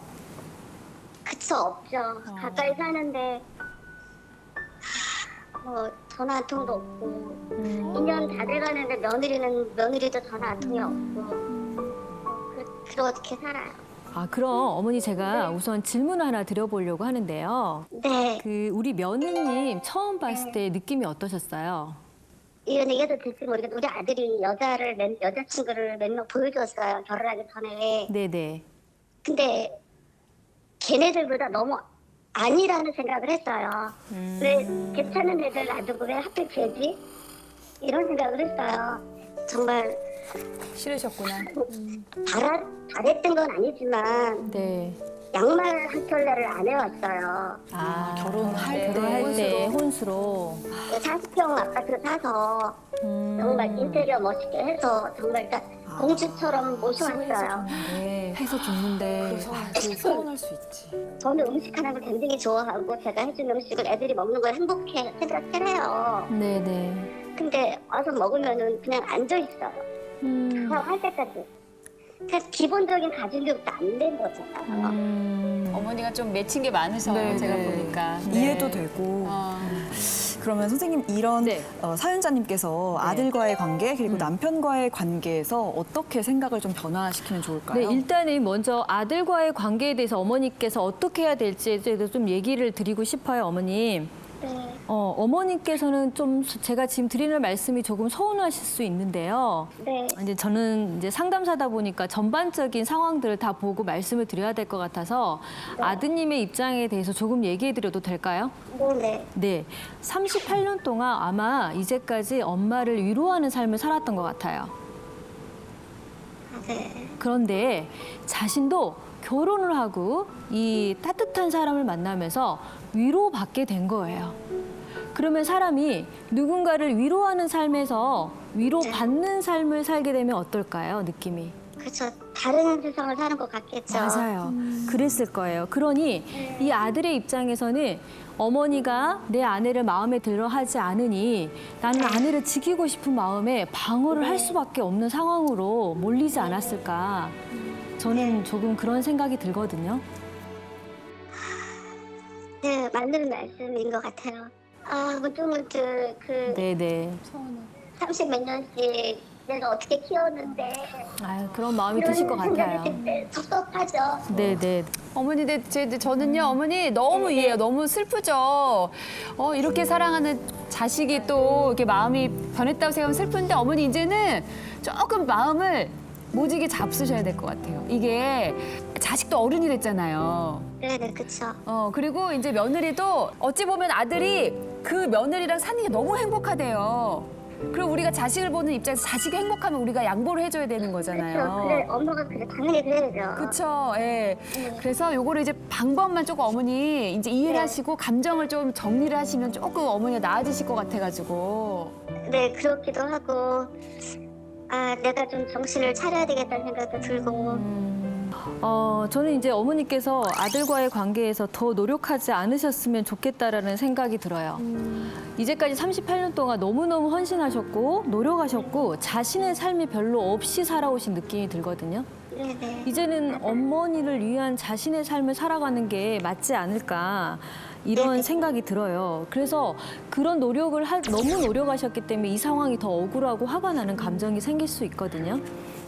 그쵸, 없죠. 가까이 사는데 전화 한 통도 없고 2년 다 돼가는데 며느리도 전화 한 통이 없고 그렇게 살아요. 그럼 어머니 제가 우선 질문을 하나 드려보려고 하는데요. 네. 우리 며느님 처음 봤을 때 느낌이 어떠셨어요? 이런 얘기도 될지 모르겠는데 우리 아들이 여자친구를 몇 명 보여줬어요. 결혼하기 전에. 네네. 근데 걔네들보다 너무 아니라는 생각을 했어요. 왜 괜찮은 애들 놔두고 왜 하필 걔지? 이런 생각을 했어요. 정말 싫으셨구나. 잘했던 건 아니지만 네. 양말 한 켤레를 안 해왔어요. 결혼할 때 혼수로. 40평 아파트 사서 정말 인테리어 멋있게 해서 정말 공주처럼 모셔왔어요. 해서 줬는데 서운할 수 있지. 저는 음식 하는 걸 굉장히 좋아하고 제가 해준 음식을 애들이 먹는 걸 행복해 생각해요. 네네. 근데 와서 먹으면은 그냥 앉아있어요. 할 때까지. 그래서 기본적인 가족력도 안 된 거잖아요. 어머니가 좀 맺힌 게 많으셔요. 네, 제가 네. 보니까. 이해도 되고. 그러면 선생님 이런 사연자님께서 아들과의 관계 그리고 남편과의 관계에서 어떻게 생각을 좀 변화시키면 좋을까요? 네, 일단은 먼저 아들과의 관계에 대해서 어머니께서 어떻게 해야 될지에 대해서 좀 얘기를 드리고 싶어요, 어머님. 네. 어머니께서는 좀 제가 지금 드리는 말씀이 조금 서운하실 수 있는데요. 네. 이제 저는 이제 상담사다 보니까 전반적인 상황들을 다 보고 말씀을 드려야 될 것 같아서 아드님의 입장에 대해서 조금 얘기해 드려도 될까요? 네. 네. 38년 동안 아마 이제까지 엄마를 위로하는 삶을 살았던 것 같아요. 네. 그런데 자신도 결혼을 하고 이 따뜻한 사람을 만나면서 위로받게 된 거예요. 그러면 사람이 누군가를 위로하는 삶에서 위로받는 삶을 살게 되면 어떨까요, 느낌이? 그렇죠. 다른 세상을 사는 것 같겠죠. 맞아요. 그랬을 거예요. 그러니 이 아들의 입장에서는 어머니가 내 아내를 마음에 들어 하지 않으니 나는 아내를 지키고 싶은 마음에 방어를 할 수밖에 없는 상황으로 몰리지 않았을까. 저는 조금 그런 생각이 들거든요. 네, 맞는 말씀인 것 같아요. 문득문득 네네. 30몇 년씩 내가 어떻게 키웠는데 그런 마음이 드실 것 같아요. 섭섭하죠. 네네. 어머니, 저는요, 어머니 너무 이해해요. 너무 슬프죠. 이렇게 사랑하는 자식이 또 이렇게 마음이 변했다고 생각하면 슬픈데 어머니 이제는 조금 마음을 모지게 잡수셔야 될 것 같아요. 이게 자식도 어른이 됐잖아요. 네네, 그쵸. 그리고 이제 며느리도 어찌 보면 아들이 그 며느리랑 사는 게 너무 행복하대요. 그리고 우리가 자식을 보는 입장에서 자식이 행복하면 우리가 양보를 해줘야 되는 거잖아요. 그래, 엄마가 그래, 당연히 그래야죠. 그렇죠. 예. 그래서 요거를 이제 방법만 조금 어머니 이제 이해를 하시고 감정을 좀 정리를 하시면 조금 어머니가 나아지실 것 같아가지고. 네, 그렇기도 하고 내가 좀 정신을 차려야 되겠다는 생각도 들고. 저는 이제 어머니께서 아들과의 관계에서 더 노력하지 않으셨으면 좋겠다라는 생각이 들어요. 이제까지 38년 동안 너무너무 헌신하셨고 노력하셨고 자신의 삶이 별로 없이 살아오신 느낌이 들거든요. 네네. 이제는 어머니를 위한 자신의 삶을 살아가는 게 맞지 않을까 이런 생각이 들어요. 그래서 그런 너무 노력하셨기 때문에 이 상황이 더 억울하고 화가 나는 감정이 생길 수 있거든요.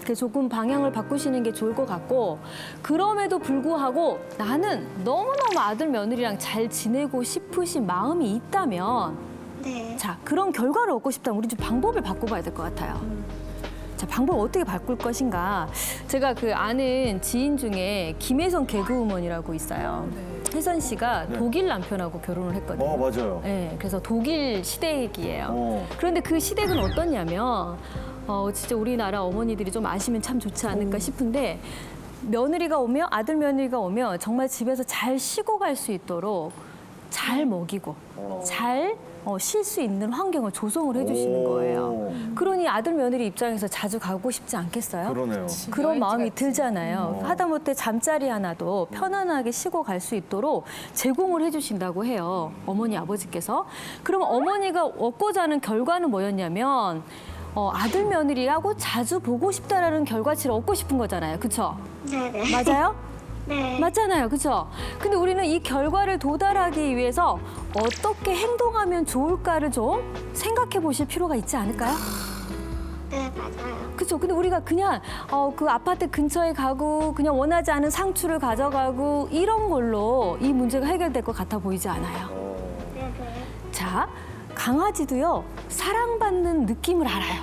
이렇게 조금 방향을 바꾸시는 게 좋을 것 같고 그럼에도 불구하고 나는 너무너무 아들 며느리랑 잘 지내고 싶으신 마음이 있다면 네. 자, 그런 결과를 얻고 싶다면 우리 좀 방법을 바꿔봐야 될 것 같아요. 자, 방법 어떻게 바꿀 것인가. 제가 그 아는 지인 중에 김혜선 개그우먼이라고 있어요. 혜선 씨가 네. 독일 남편하고 결혼을 했거든요. 맞아요. 네, 그래서 독일 시댁이에요. 그런데 그 시댁은 어떠냐면 진짜 우리나라 어머니들이 좀 아시면 참 좋지 않을까 싶은데 며느리가 오면 아들 며느리가 오면 정말 집에서 잘 쉬고 갈 수 있도록 잘 먹이고 잘 쉴 수 있는 환경을 조성을 해주시는 거예요. 그러니 아들 며느리 입장에서 자주 가고 싶지 않겠어요? 그러네요. 그런 마음이 들잖아요. 하다못해 잠자리 하나도 편안하게 쉬고 갈 수 있도록 제공을 해주신다고 해요. 어머니 아버지께서. 그럼 어머니가 얻고자 하는 결과는 뭐였냐면 아들 며느리하고 자주 보고 싶다라는 결과치를 얻고 싶은 거잖아요. 그렇죠? 네네. 맞아요? 네. 맞잖아요. 그렇죠? 근데 우리는 이 결과를 도달하기 위해서 어떻게 행동하면 좋을까를 좀 생각해 보실 필요가 있지 않을까요? 네, 맞아요. 그렇죠. 근데 우리가 그냥 그 아파트 근처에 가고 그냥 원하지 않은 상추를 가져가고 이런 걸로 이 문제가 해결될 것 같아 보이지 않아요. 네네. 자, 강아지도요. 사랑받는 느낌을 알아요.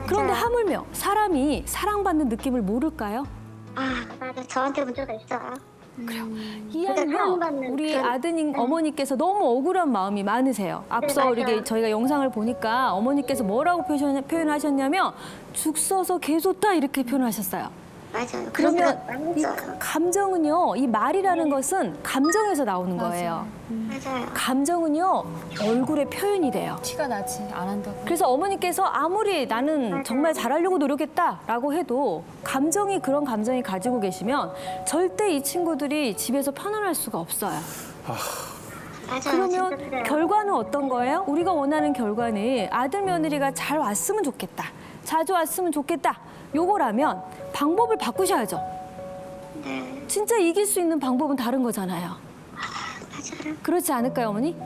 그런데 하물며 사람이 사랑받는 느낌을 모를까요? 맞아. 저한테 문제가 있어요. 그래요. 그러니까 이해하면 사랑받는 우리 그런- 아드님 어머니께서 너무 억울한 마음이 많으세요. 앞서 맞아요. 이렇게 저희가 영상을 보니까 어머니께서 뭐라고 표현하셨냐면 죽 써서 개좋다 이렇게 표현하셨어요. 맞아요. 그러면 많이 이 있어요. 감정은요, 이 말이라는 것은 감정에서 나오는 거예요. 맞아요. 감정은요, 얼굴의 표현이 돼요. 티가 나지 안 한다고. 그래서 어머니께서 아무리 나는 정말 잘하려고 노력했다라고 해도 그런 감정이 가지고 계시면 절대 이 친구들이 집에서 편안할 수가 없어요. 맞아요. 그러면 진짜 그래요. 결과는 어떤 거예요? 우리가 원하는 결과는 아들 며느리가 잘 왔으면 좋겠다. 자주 왔으면 좋겠다. 요거라면 방법을 바꾸셔야죠. 네. 진짜 이길 수 있는 방법은 다른 거잖아요. 맞아요. 그렇지 않을까요, 어머니?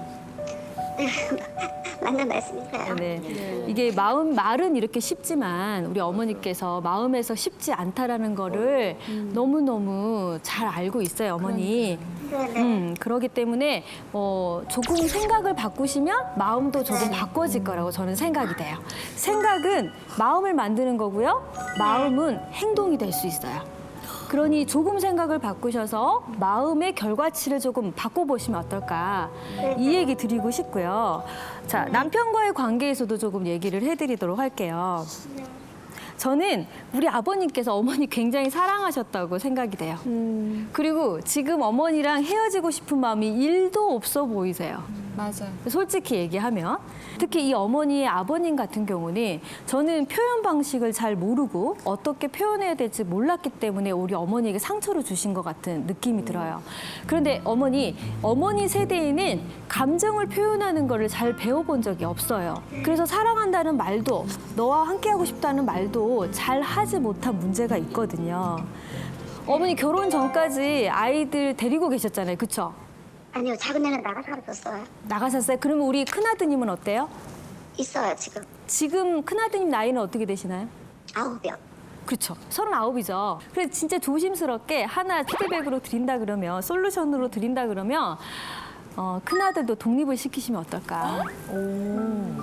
맞는 말씀이세요. 네. 이게 말은 이렇게 쉽지만 우리 어머니께서 마음에서 쉽지 않다라는 거를 너무너무 잘 알고 있어요, 어머니. 네네. 그러기 때문에 조금 생각을 바꾸시면 마음도 조금 바꿔질 거라고 저는 생각이 돼요. 생각은 마음을 만드는 거고요. 마음은 행동이 될 수 있어요. 그러니 조금 생각을 바꾸셔서 마음의 결과치를 조금 바꿔보시면 어떨까 이 얘기 드리고 싶고요. 자, 남편과의 관계에서도 조금 얘기를 해드리도록 할게요. 저는 우리 아버님께서 어머니 굉장히 사랑하셨다고 생각이 돼요. 그리고 지금 어머니랑 헤어지고 싶은 마음이 1도 없어 보이세요. 맞아요. 솔직히 얘기하면 특히 이 어머니의 아버님 같은 경우는 저는 표현 방식을 잘 모르고 어떻게 표현해야 될지 몰랐기 때문에 우리 어머니에게 상처를 주신 것 같은 느낌이 들어요. 그런데 어머니 세대에는 감정을 표현하는 거를 잘 배워본 적이 없어요. 그래서 사랑한다는 말도 너와 함께하고 싶다는 말도 잘 하지 못한 문제가 있거든요. 어머니 결혼 전까지 아이들 데리고 계셨잖아요. 그렇죠? 아니요, 작은 애는 나가 살았었어요. 나가 샀어요? 그러면 우리 큰아드님은 어때요? 있어요, 지금. 지금 큰아드님 나이는 어떻게 되시나요? 9이요. 그렇죠. 39이죠. 그래서 진짜 조심스럽게 하나 피드백으로 드린다 그러면, 솔루션으로 드린다 그러면 큰아들도 독립을 시키시면 어떨까?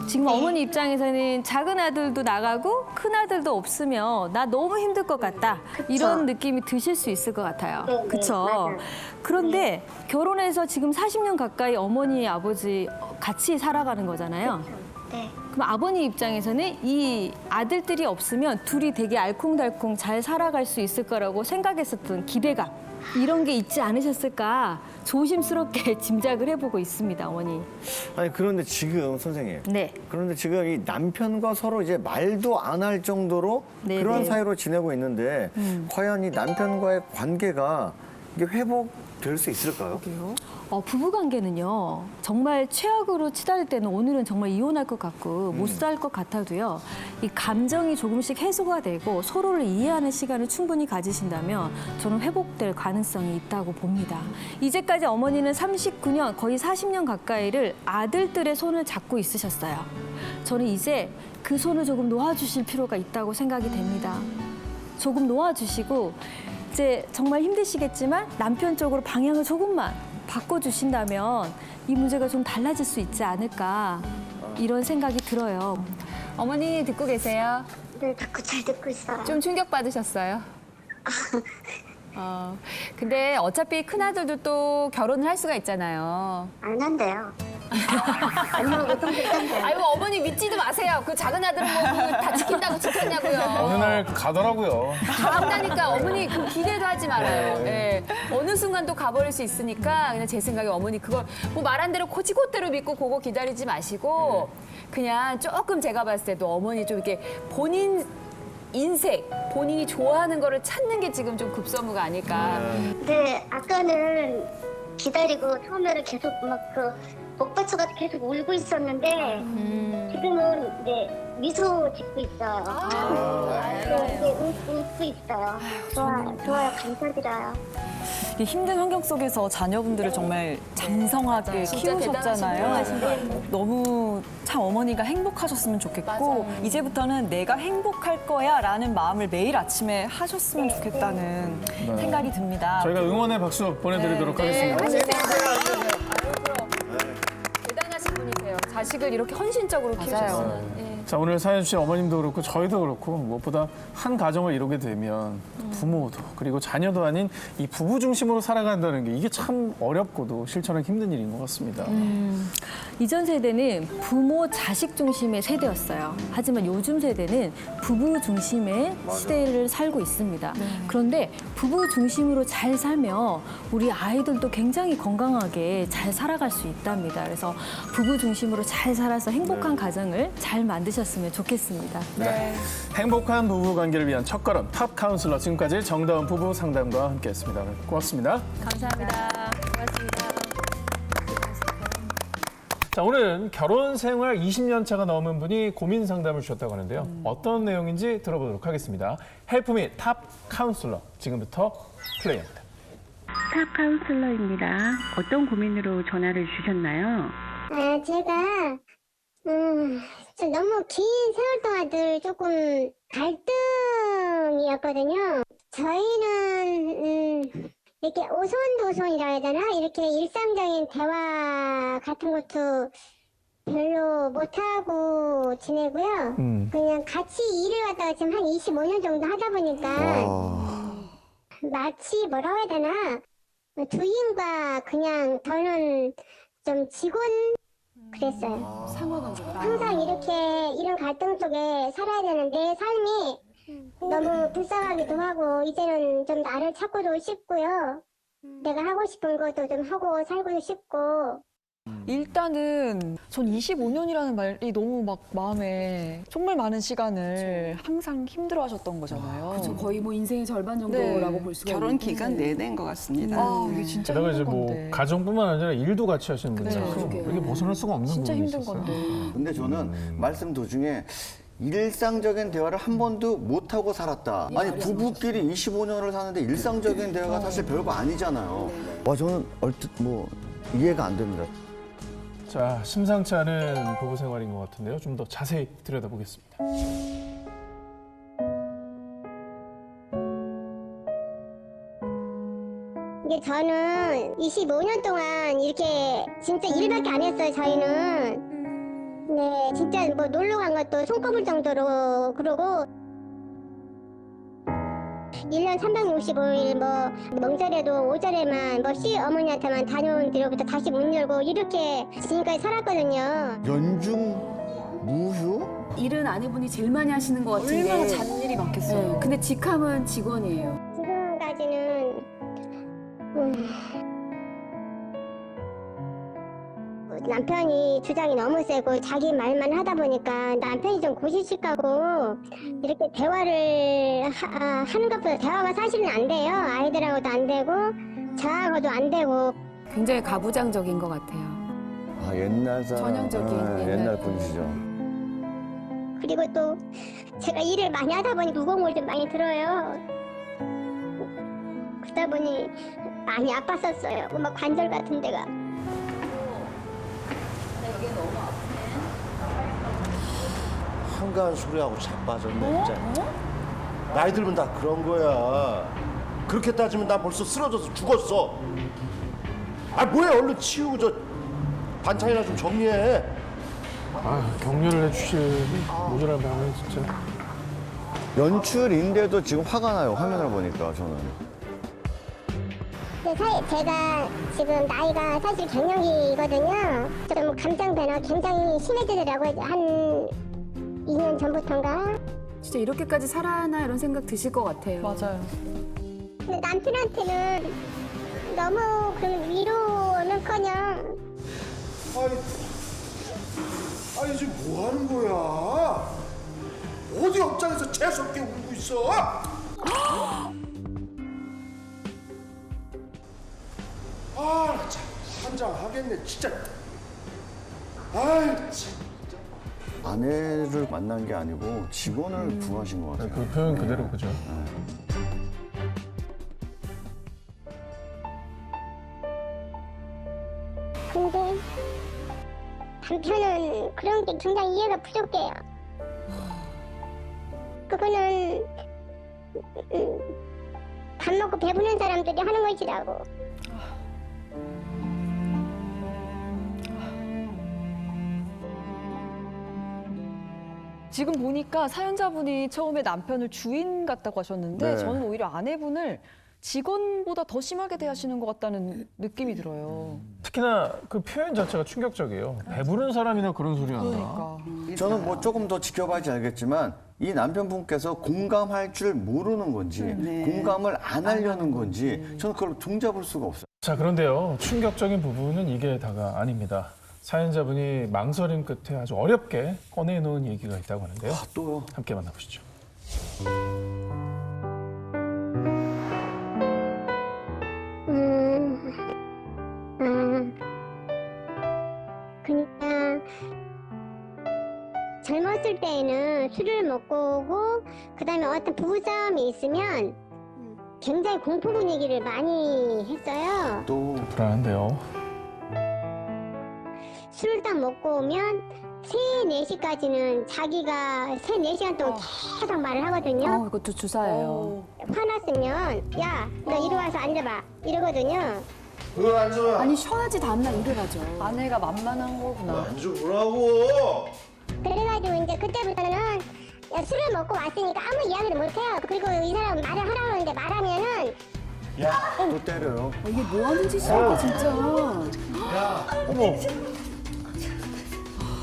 지금 어머니 입장에서는 작은 아들도 나가고 큰아들도 없으면 나 너무 힘들 것 같다. 이런 느낌이 드실 수 있을 것 같아요. 네, 그렇죠? 맞아요. 그런데 결혼해서 지금 40년 가까이 어머니, 아버지 같이 살아가는 거잖아요. 네. 그럼 아버님 입장에서는 이 아들들이 없으면 둘이 되게 알콩달콩 잘 살아갈 수 있을 거라고 생각했었던 기대감 이런 게 있지 않으셨을까 조심스럽게 짐작을 해보고 있습니다, 어머니. 아니 그런데 지금 선생님. 네. 그런데 지금 이 남편과 서로 이제 말도 안 할 정도로 네, 그런 네. 사이로 지내고 있는데 과연 이 남편과의 관계가 이게 회복될 수 있을까요? 부부관계는요, 정말 최악으로 치달을 때는 오늘은 정말 이혼할 것 같고 못 살 것 같아도요, 이 감정이 조금씩 해소가 되고 서로를 이해하는 시간을 충분히 가지신다면 저는 회복될 가능성이 있다고 봅니다. 이제까지 어머니는 39년, 거의 40년 가까이를 아들들의 손을 잡고 있으셨어요. 저는 이제 그 손을 조금 놓아주실 필요가 있다고 생각이 됩니다. 조금 놓아주시고 이제 정말 힘드시겠지만 남편 쪽으로 방향을 조금만 바꿔주신다면 이 문제가 좀 달라질 수 있지 않을까 이런 생각이 들어요. 어머니 듣고 계세요? 네, 잘 듣고 있어요. 좀 충격받으셨어요? 근데 어차피 큰아들도 또 결혼을 할 수가 있잖아요. 안 한대요. 아이고 어머니 믿지도 마세요. 그 작은 아들은 뭐다 지킨다고 지켰냐고요. 어느 날 가더라고요. 다 한다니까 어머니 그 기대도 하지 말아요. 예. 어느 순간 또 가버릴 수 있으니까 그냥 제 생각에 어머니 그걸 뭐 말한 대로 고지고대로 믿고 그거 기다리지 마시고 그냥 조금 제가 봤을 때도 어머니 좀 이렇게 본인 인생, 본인이 좋아하는 거를 찾는 게 지금 좀 급선무가 아닐까. 네, 아까는 기다리고 처음에는 계속 막 그 복받쳐가 계속 울고 있었는데 지금은 이제 미소 짓고 있어요. 웃고 있어요. 좋아요. 감사드려요. 이 힘든 환경 속에서 자녀분들을 정말 장성하게 키우셨잖아요. 너무 참 어머니가 행복하셨으면 좋겠고 이제부터는 내가 행복할 거야 라는 마음을 매일 아침에 하셨으면 좋겠다는 생각이 듭니다. 저희가 응원의 박수 보내드리도록 하겠습니다. 대단하신 분이세요. 자식을 이렇게 헌신적으로 키우셨어요. 자, 오늘 사연 주신 어머님도 그렇고 저희도 그렇고 무엇보다 한 가정을 이루게 되면 부모도 그리고 자녀도 아닌 이 부부 중심으로 살아간다는 게 이게 참 어렵고도 실천하기 힘든 일인 것 같습니다. 이전 세대는 부모 자식 중심의 세대였어요. 하지만 요즘 세대는 부부 중심의 시대를 살고 있습니다. 그런데 부부 중심으로 잘 살면 우리 아이들도 굉장히 건강하게 잘 살아갈 수 있답니다. 그래서 부부 중심으로 잘 살아서 행복한 가정을 잘 만드셨으면 좋겠습니다. 네. 행복한 부부 관계를 위한 첫걸음 탑 카운슬러 지금까지 정다운 부부 상담과 함께했습니다. 고맙습니다. 감사합니다. 고맙습니다. 자, 오늘은 결혼 생활 20년 차가 넘은 분이 고민 상담을 주셨다고 하는데요. 어떤 내용인지 들어보도록 하겠습니다. 헬프미 탑 카운슬러 지금부터 플레이합니다. 탑 카운슬러입니다. 어떤 고민으로 전화를 주셨나요? 제가 좀 너무 긴 세월 동안 늘 조금 갈등이었거든요. 저희는 이렇게 오손도손이라 해야 되나? 이렇게 일상적인 대화 같은 것도 별로 못하고 지내고요. 그냥 같이 일을 하다가 지금 한 25년 정도 하다 보니까 마치 뭐라고 해야 되나? 주인과 그냥 저는 좀 직원 그랬어요. 항상 이렇게 이런 갈등 속에 살아야 되는데 삶이 너무 불쌍하기도 하고 이제는 좀 나를 찾고도 싶고요. 내가 하고 싶은 것도 좀 하고 살고도 싶고. 일단은 전 25년이라는 말이 너무 막 마음에 정말 많은 시간을 항상 힘들어하셨던 거잖아요. 그렇죠. 거의 뭐 인생의 절반 정도라고 볼 수가 있는 결혼 기간 내내인 것 같습니다. 이게 진짜 게다가 이제 힘든 뭐 건데. 가정뿐만 아니라 일도 같이 하시는 분이라서 이게 벗어날 수가 없는 진짜 부분이 힘든 있었어요. 건데. 근데 저는 말씀 도중에 일상적인 대화를 한 번도 못 하고 살았다. 아니 부부끼리 25년을 사는데 일상적인 대화가 사실 별거 아니잖아요. 와 저는 얼핏 뭐 이해가 안 됩니다. 자, 심상치 않은 부부 생활인 것 같은데요. 좀 더 자세히 들여다보겠습니다. 이게 저는 25년 동안 이렇게 진짜 일밖에 안 했어요, 저희는. 네, 진짜 뭐 놀러 간 것도 손꼽을 정도로 그러고 1년 365일 뭐 명절에도 5절에만 뭐 시어머니한테만 다녀온 뒤로부터 다시 문 열고 이렇게 지금까지 살았거든요. 연중 무휴? 일은 아내분이 제일 많이 하시는 것 같은데 얼마나 잡일이 많겠어요. 네, 근데 직함은 직원이에요. 지금까지는 남편이 주장이 너무 세고 자기 말만 하다 보니까 남편이 좀 고지식하고 이렇게 대화를 하는 것보다 대화가 사실은 안 돼요. 아이들하고도 안 되고 저하고도 안 되고. 굉장히 가부장적인 것 같아요. 아 옛날 사람. 전형적인 옛날 분이시죠. 그리고 또 제가 일을 많이 하다 보니 무거운 걸 좀 많이 들어요. 그러다 보니 많이 아팠었어요. 막 관절 같은 데가. 한가한 소리하고 자빠졌네 진짜. 나이 들면 다 그런 거야. 그렇게 따지면 나 벌써 쓰러져서 죽었어. 아 뭐야, 얼른 치우고 저 반찬이나 좀 정리해. 아, 격려를 해주실 모자랄 마음에 진짜. 연출인데도 지금 화가 나요. 화면을 보니까 저는. 제가 지금 나이가 사실 갱년기거든요. 좀 감정 변화 굉장히 심해지더라고요. 한 2년 전부터인가. 진짜 이렇게까지 살아나 이런 생각 드실 것 같아요. 맞아요. 근데 남편한테는 너무 그 위로는커녕. 아니 지금 뭐 하는 거야? 어디 업장에서 재수없게 울고 있어? 아, 참 환장하겠네 진짜. 아이 참. 아내를 만난 게 아니고 직원을 구하신 것 같아요. 그 표현 그대로 그죠. 근데 남편은 그런 게 굉장히 이해가 부족해요. 그거는 밥 먹고 배부른 사람들이 하는 것이라고. 지금 보니까 사연자분이 처음에 남편을 주인 같다고 하셨는데 네. 저는 오히려 아내분을 직원보다 더 심하게 대하시는 것 같다는 느낌이 들어요. 특히나 그 표현 자체가 충격적이에요. 배부른 사람이나 그런 소리 한다. 그러니까. 저는 뭐 조금 더 지켜봐야지 알겠지만 이 남편분께서 공감할 줄 모르는 건지 공감을 안 하려는 건지 저는 그걸 종잡을 수가 없어요. 자, 그런데요. 충격적인 부분은 이게 다가 아닙니다. 사연자분이 망설임 끝에 아주 어렵게 꺼내놓은 얘기가 있다고 하는데요. 또요? 함께 만나보시죠. 그냥 젊었을 때에는 술을 먹고 오고 그다음에 어떤 부부싸움이 있으면 굉장히 공포 분위기를 많이 했어요. 또 불안한데요. 술을 딱 먹고 오면 3, 4시까지는 자기가 3, 4시간 동안 계속 말을 하거든요. 이것도 주사예요. 화났으면 야, 너 이리 와서 앉아봐 이러거든요. 왜 앉아? 아니 쉬어야지 다음날 일을 하죠. 아내가 만만한 거구나. 앉아보라고. 그래가지고 이제 그때부터는 야, 술을 먹고 왔으니까 아무 이야기를 못해요. 그리고 이 사람 말을 하라고 하는데 말하면은 또 때려요. 이게 뭐 하는 짓이야 진짜. 야, 어머.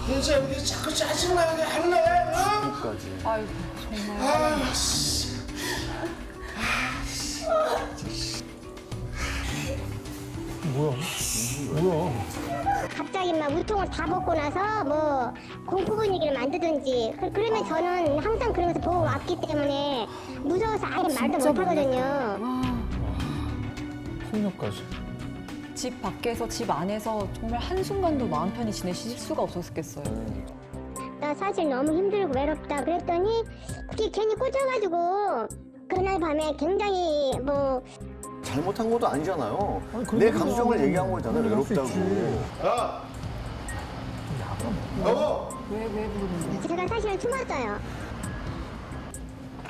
진짜 왜 자꾸 짜증나게 할래? 어? 끝까지. 아이고 정말. 아, 씨. 뭐야? 갑자기 막 우통을 다 벗고 나서 뭐 공포 분위기를 만드든지 그러면 저는 항상 그러면서 보고 왔기 때문에 무서워서 아예 말도 진짜 못하거든요. 폭력까지. 집 밖에서 집 안에서 정말 한순간도 마음 편히 지내실 수가 없었겠어요. 나 사실 너무 힘들고 외롭다 그랬더니 그게 괜히 꽂혀가지고 그날 밤에 굉장히 뭐 잘못한 것도 아니잖아요. 아니, 내 그래도 감정을 그냥 얘기한 거잖아요. 그럴 수 외롭다고. 있지. 야, 여보, 왜 부르는 거야? 제가 사실은 숨었어요.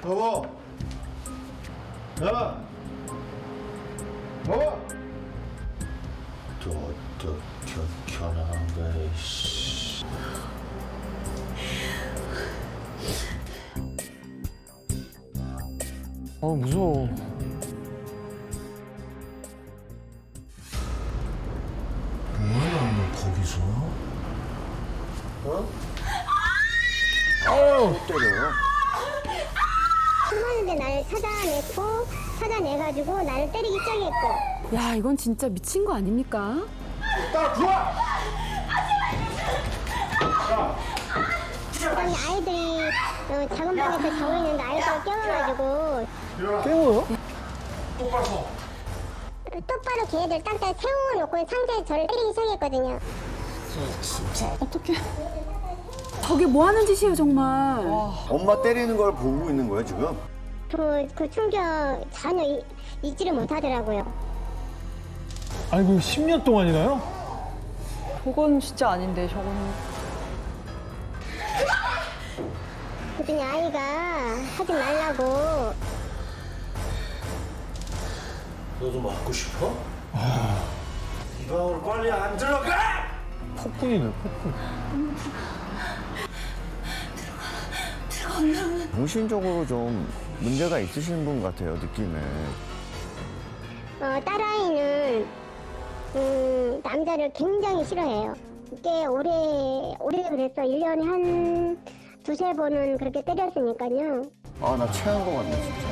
여보, 야, 여보. 또 견하는 거야, 씨. 무서워. 뭐야, 너 거기서? 어? 또 때려요. 숨었는데 나를 찾아내가지고 나를 때리기 시작했고. 야 이건 진짜 미친 거 아닙니까? 딱 좋아. 그다음에 아이들이 작은 방에서 자고 있는데 아이들을 깨워가지고 깨워요? 똑바로 걔네들 딱 세워놓고 상자에 저를 때리기 시작했거든요. 어떻게? 저게 뭐 하는 짓이에요 정말. 엄마 때리는 걸 보고 있는 거예요 지금? 그 충격 전혀 잊지를 못하더라고요. 아이고 10년 동안이나요? 그건 진짜 아닌데 저거는. 그랬더니 아이가 하지 말라고. 너도 맞고 싶어? 이 방으로 빨리 안 들어가! 폭군이네, 폭군. 정신적으로 좀 문제가 있으신 분 같아요, 느낌에. 딸아이는 남자를 굉장히 싫어해요. 꽤 오래 그랬어. 1년에 한 두세 번은 그렇게 때렸으니까요. 아, 나 체한 거 같네, 진짜.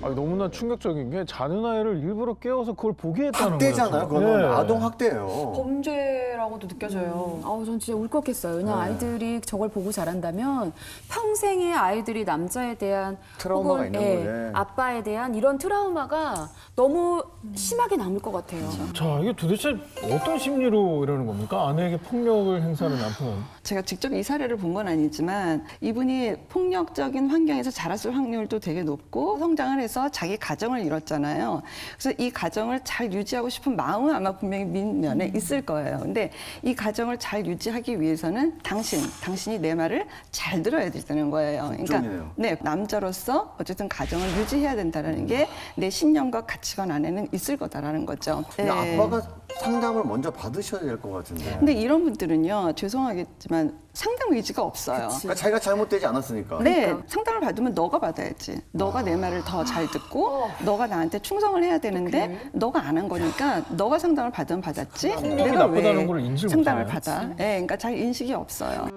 아니, 너무나 충격적인 게 자는 아이를 일부러 깨워서 그걸 보게 했다는 거예요. 학대잖아요, 그건. 아동 학대예요. 범죄라고도 느껴져요. 전 진짜 울컥했어요. 왜냐면 네. 아이들이 저걸 보고 자란다면 평생의 아이들이 남자에 대한 트라우마가 혹은 있는 거네. 아빠에 대한 이런 트라우마가 너무 심하게 남을 것 같아요. 자, 이게 도대체 어떤 심리로 이러는 겁니까? 아내에게 폭력을 행사하는 남편. 제가 직접 이 사례를 본 건 아니지만 이분이 폭력적인 환경에서 자랐을 확률도 되게 높고 성장을 해서 자기 가정을 이뤘잖아요. 그래서 이 가정을 잘 유지하고 싶은 마음은 아마 분명히 민면에 있을 거예요. 근데 이 가정을 잘 유지하기 위해서는 당신이 내 말을 잘 들어야 된다는 거예요. 그러니까 걱정이네요. 네, 남자로서 어쨌든 가정을 유지해야 된다는 게 내 신념과 가치관 안에는 있을 거다라는 거죠. 근데 아빠가 상담을 먼저 받으셔야 될 것 같은데. 근데 이런 분들은요, 죄송하겠지만 상담 의지가 없어요. 그러니까 자기가 잘못되지 않았으니까. 네, 상담을 받으면 너가 받아야지. 너가 내 말을 더 잘 듣고 너가 나한테 충성을 해야 되는데 너가 안 한 거니까 너가 상담을 받으면 받았지. 폭력이 내가 나쁘다는 왜 걸 인지를 상담을 못하네. 받아? 네, 그러니까 잘 인식이 없어요.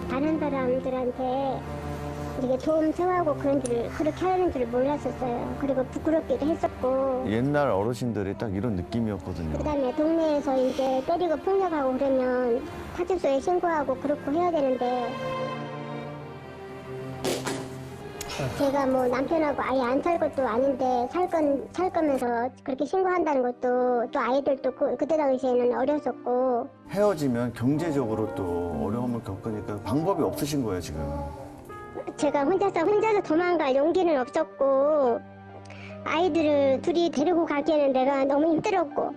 다른 사람들한테 이게 도움 청하고 그렇게 하는 줄 몰랐었어요. 그리고 부끄럽기도 했었고. 옛날 어르신들이 딱 이런 느낌이었거든요. 그다음에 동네에서 이제 때리고 폭력하고 그러면 파출소에 신고하고 그렇고 해야 되는데 제가 뭐 남편하고 아예 안 살 것도 아닌데 살 거면서 그렇게 신고한다는 것도 또 아이들도 그때 당시에는 어렸었고. 헤어지면 경제적으로 또 어려움을 겪으니까 방법이 없으신 거예요, 지금. 제가 혼자서 도망갈 용기는 없었고 아이들을 둘이 데리고 가기에는 내가 너무 힘들었고.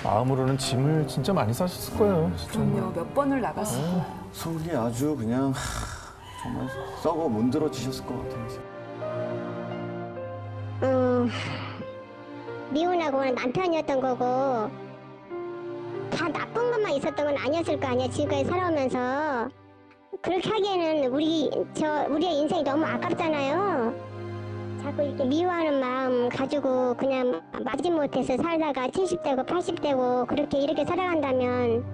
마음으로는 짐을 진짜 많이 싸셨을 거예요. 그럼요. 몇 번을 나갔을 거예요. 속이 아주 그냥 정말 썩어 문드러지셨을 것 같아요. 미혼하고는 남편이었던 거고 다 나쁜 것만 있었던 건 아니었을 거 아니야. 지금까지 살아오면서 그렇게 하기에는 우리의 인생이 너무 아깝잖아요. 자꾸 이렇게 미워하는 마음 가지고 그냥 마지못해서 살다가 70대고 80대고 이렇게 살아간다면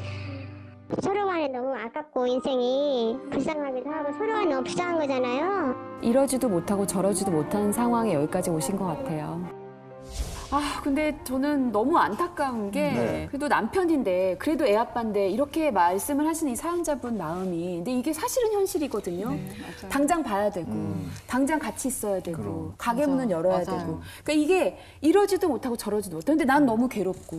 서로 간에 너무 아깝고 인생이 불쌍하기도 하고 서로 간에 너무 불쌍한 거잖아요. 이러지도 못하고 저러지도 못하는 상황에 여기까지 오신 것 같아요. 근데 저는 너무 안타까운 게 그래도 남편인데 그래도 애 아빠인데 이렇게 말씀을 하시는 이 사연자분 마음이 근데 이게 사실은 현실이거든요. 당장 봐야 되고 당장 같이 있어야 되고 가게 문은 열어야 되고 그러니까 이게 이러지도 못하고 저러지도 못하고 근데 난 너무 괴롭고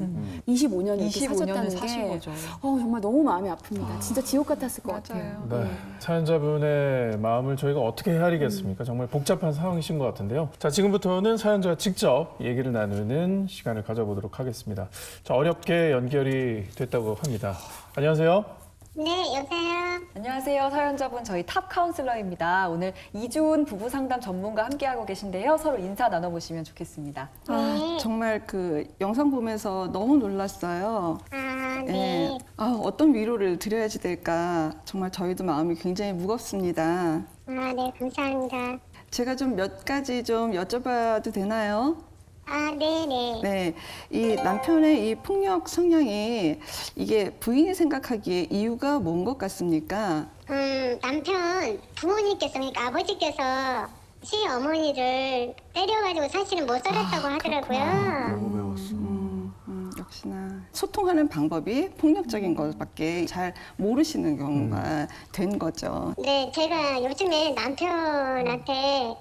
25년 이렇게 사셨다는 게 정말 너무 마음이 아픕니다. 진짜 지옥 같았을 것 같아요. 네. 사연자분의 마음을 저희가 어떻게 헤아리겠습니까? 정말 복잡한 상황이신 것 같은데요. 자, 지금부터는 사연자와 직접 얘기를 나누는 시간을 가져보도록 하겠습니다. 자, 어렵게 연결이 됐다고 합니다. 안녕하세요. 네, 여보세요. 안녕하세요. 사연자분 저희 탑 카운슬러입니다. 오늘 이주은 부부 상담 전문가 함께하고 계신데요. 서로 인사 나눠보시면 좋겠습니다. 정말 그 영상 보면서 너무 놀랐어요. 네. 어떤 위로를 드려야지 될까 정말 저희도 마음이 굉장히 무겁습니다. 네, 감사합니다. 제가 좀 몇 가지 좀 여쭤봐도 되나요? 네네. 네, 이 남편의 이 폭력 성향이 이게 부인이 생각하기에 이유가 뭔 것 같습니까? 남편 부모님께서 그러니까 아버지께서 시어머니를 때려가지고 사실은 못 살았다고 하더라고요. 역시나 소통하는 방법이 폭력적인 것밖에 잘 모르시는 경우가 된 거죠. 네, 제가 요즘에 남편한테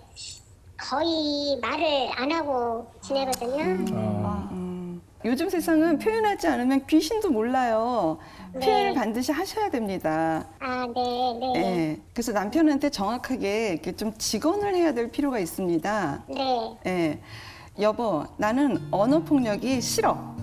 거의 말을 안 하고 지내거든요. 요즘 세상은 표현하지 않으면 귀신도 몰라요. 표현을 반드시 하셔야 됩니다. 아, 네. 네. 그래서 남편한테 정확하게 이렇게 좀 직언을 해야 될 필요가 있습니다. 네. 네. 여보, 나는 언어 폭력이 싫어.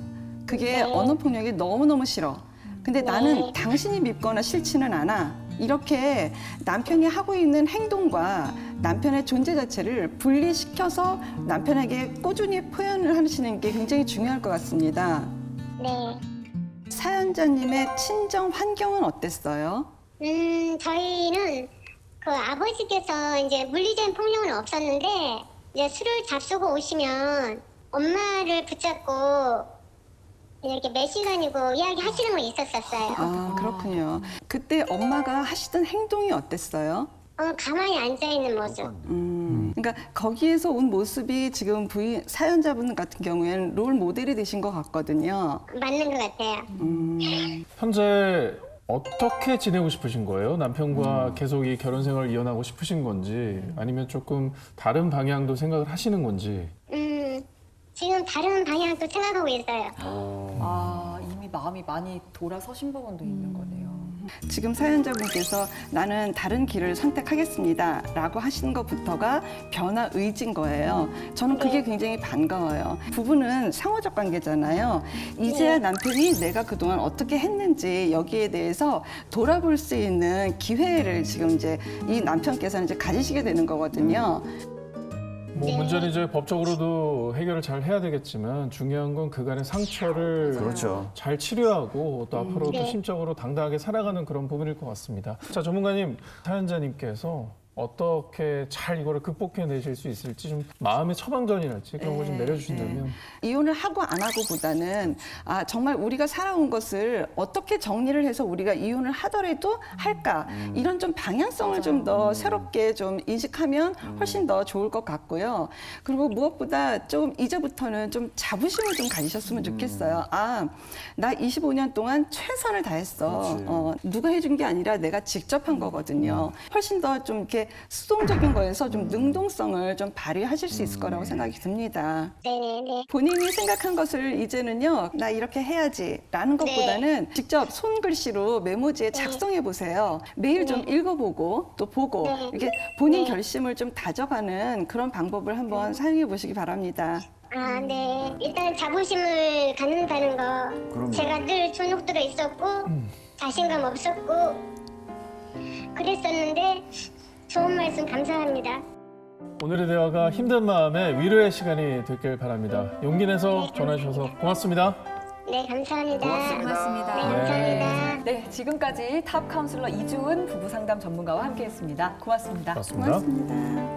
그게 언어 폭력이 너무너무 싫어. 근데 나는 당신이 밉거나 싫지는 않아. 이렇게 남편이 하고 있는 행동과 남편의 존재 자체를 분리시켜서 남편에게 꾸준히 표현을 하시는 게 굉장히 중요할 것 같습니다. 네. 사연자님의 친정 환경은 어땠어요? 저희는 그 아버지께서 이제 물리적인 폭력은 없었는데 이제 술을 잡수고 오시면 엄마를 붙잡고 이렇게 몇 시간이고 이야기하시는 거 있었었어요. 아, 그렇군요. 그때 엄마가 하시던 행동이 어땠어요? 가만히 앉아있는 모습. 그러니까 거기에서 온 모습이 지금 사연자분 같은 경우에는 롤 모델이 되신 것 같거든요. 맞는 것 같아요. 현재 어떻게 지내고 싶으신 거예요? 남편과 계속 이 결혼 생활을 이어나고 싶으신 건지 아니면 조금 다른 방향도 생각을 하시는 건지. 지금 다른 방향도 생각하고 있어요. 아, 이미 마음이 많이 돌아서신 부분도 있는 거네요. 지금 사연자분께서 나는 다른 길을 선택하겠습니다 라고 하신 것부터가 변화 의지인 거예요. 저는 그게 굉장히 반가워요. 부부는 상호적 관계잖아요. 이제야 남편이 내가 그동안 어떻게 했는지 여기에 대해서 돌아볼 수 있는 기회를 지금 이제 이 남편께서는 이제 가지시게 되는 거거든요. 뭐 문제는 이제 법적으로도 해결을 잘 해야 되겠지만 중요한 건 그간의 상처를 그렇죠. 잘 치료하고 또 앞으로도 네. 심적으로 당당하게 살아가는 그런 부분일 것 같습니다. 자, 전문가님, 사연자님께서 어떻게 잘 이거를 극복해내실 수 있을지 좀 마음의 처방전이랄지 그런 걸 좀 내려주신다면. 이혼을 하고 안 하고보다는 정말 우리가 살아온 것을 어떻게 정리를 해서 우리가 이혼을 하더라도 할까 이런 좀 방향성을 좀 더 새롭게 좀 인식하면 훨씬 더 좋을 것 같고요. 그리고 무엇보다 좀 이제부터는 좀 자부심을 좀 가지셨으면 좋겠어요. 나 25년 동안 최선을 다했어. 누가 해준 게 아니라 내가 직접 한 거거든요. 훨씬 더 좀 이렇게 수동적인 거에서 좀 능동성을 좀 발휘하실 수 있을 거라고 생각이 듭니다. 네네네. 본인이 생각한 것을 이제는요, 나 이렇게 해야지 라는 것보다는 직접 손글씨로 메모지에 작성해 보세요. 매일 좀 읽어보고 또 보고 이렇게 본인 결심을 좀 다져가는 그런 방법을 한번 사용해 보시기 바랍니다. 네. 일단 자부심을 갖는다는 거. 그럼요. 제가 늘 존혹들어 있었고 자신감 없었고 그랬었는데 좋은 말씀 감사합니다. 오늘의 대화가 힘든 마음에 위로의 시간이 됐길 바랍니다. 용기 내서 전화 주셔서 고맙습니다. 네, 감사합니다. 고맙습니다. 네, 감사합니다. 네, 지금까지 탑 카운슬러 이주은 부부상담 전문가와 함께했습니다. 고맙습니다. 고맙습니다. 고맙습니다.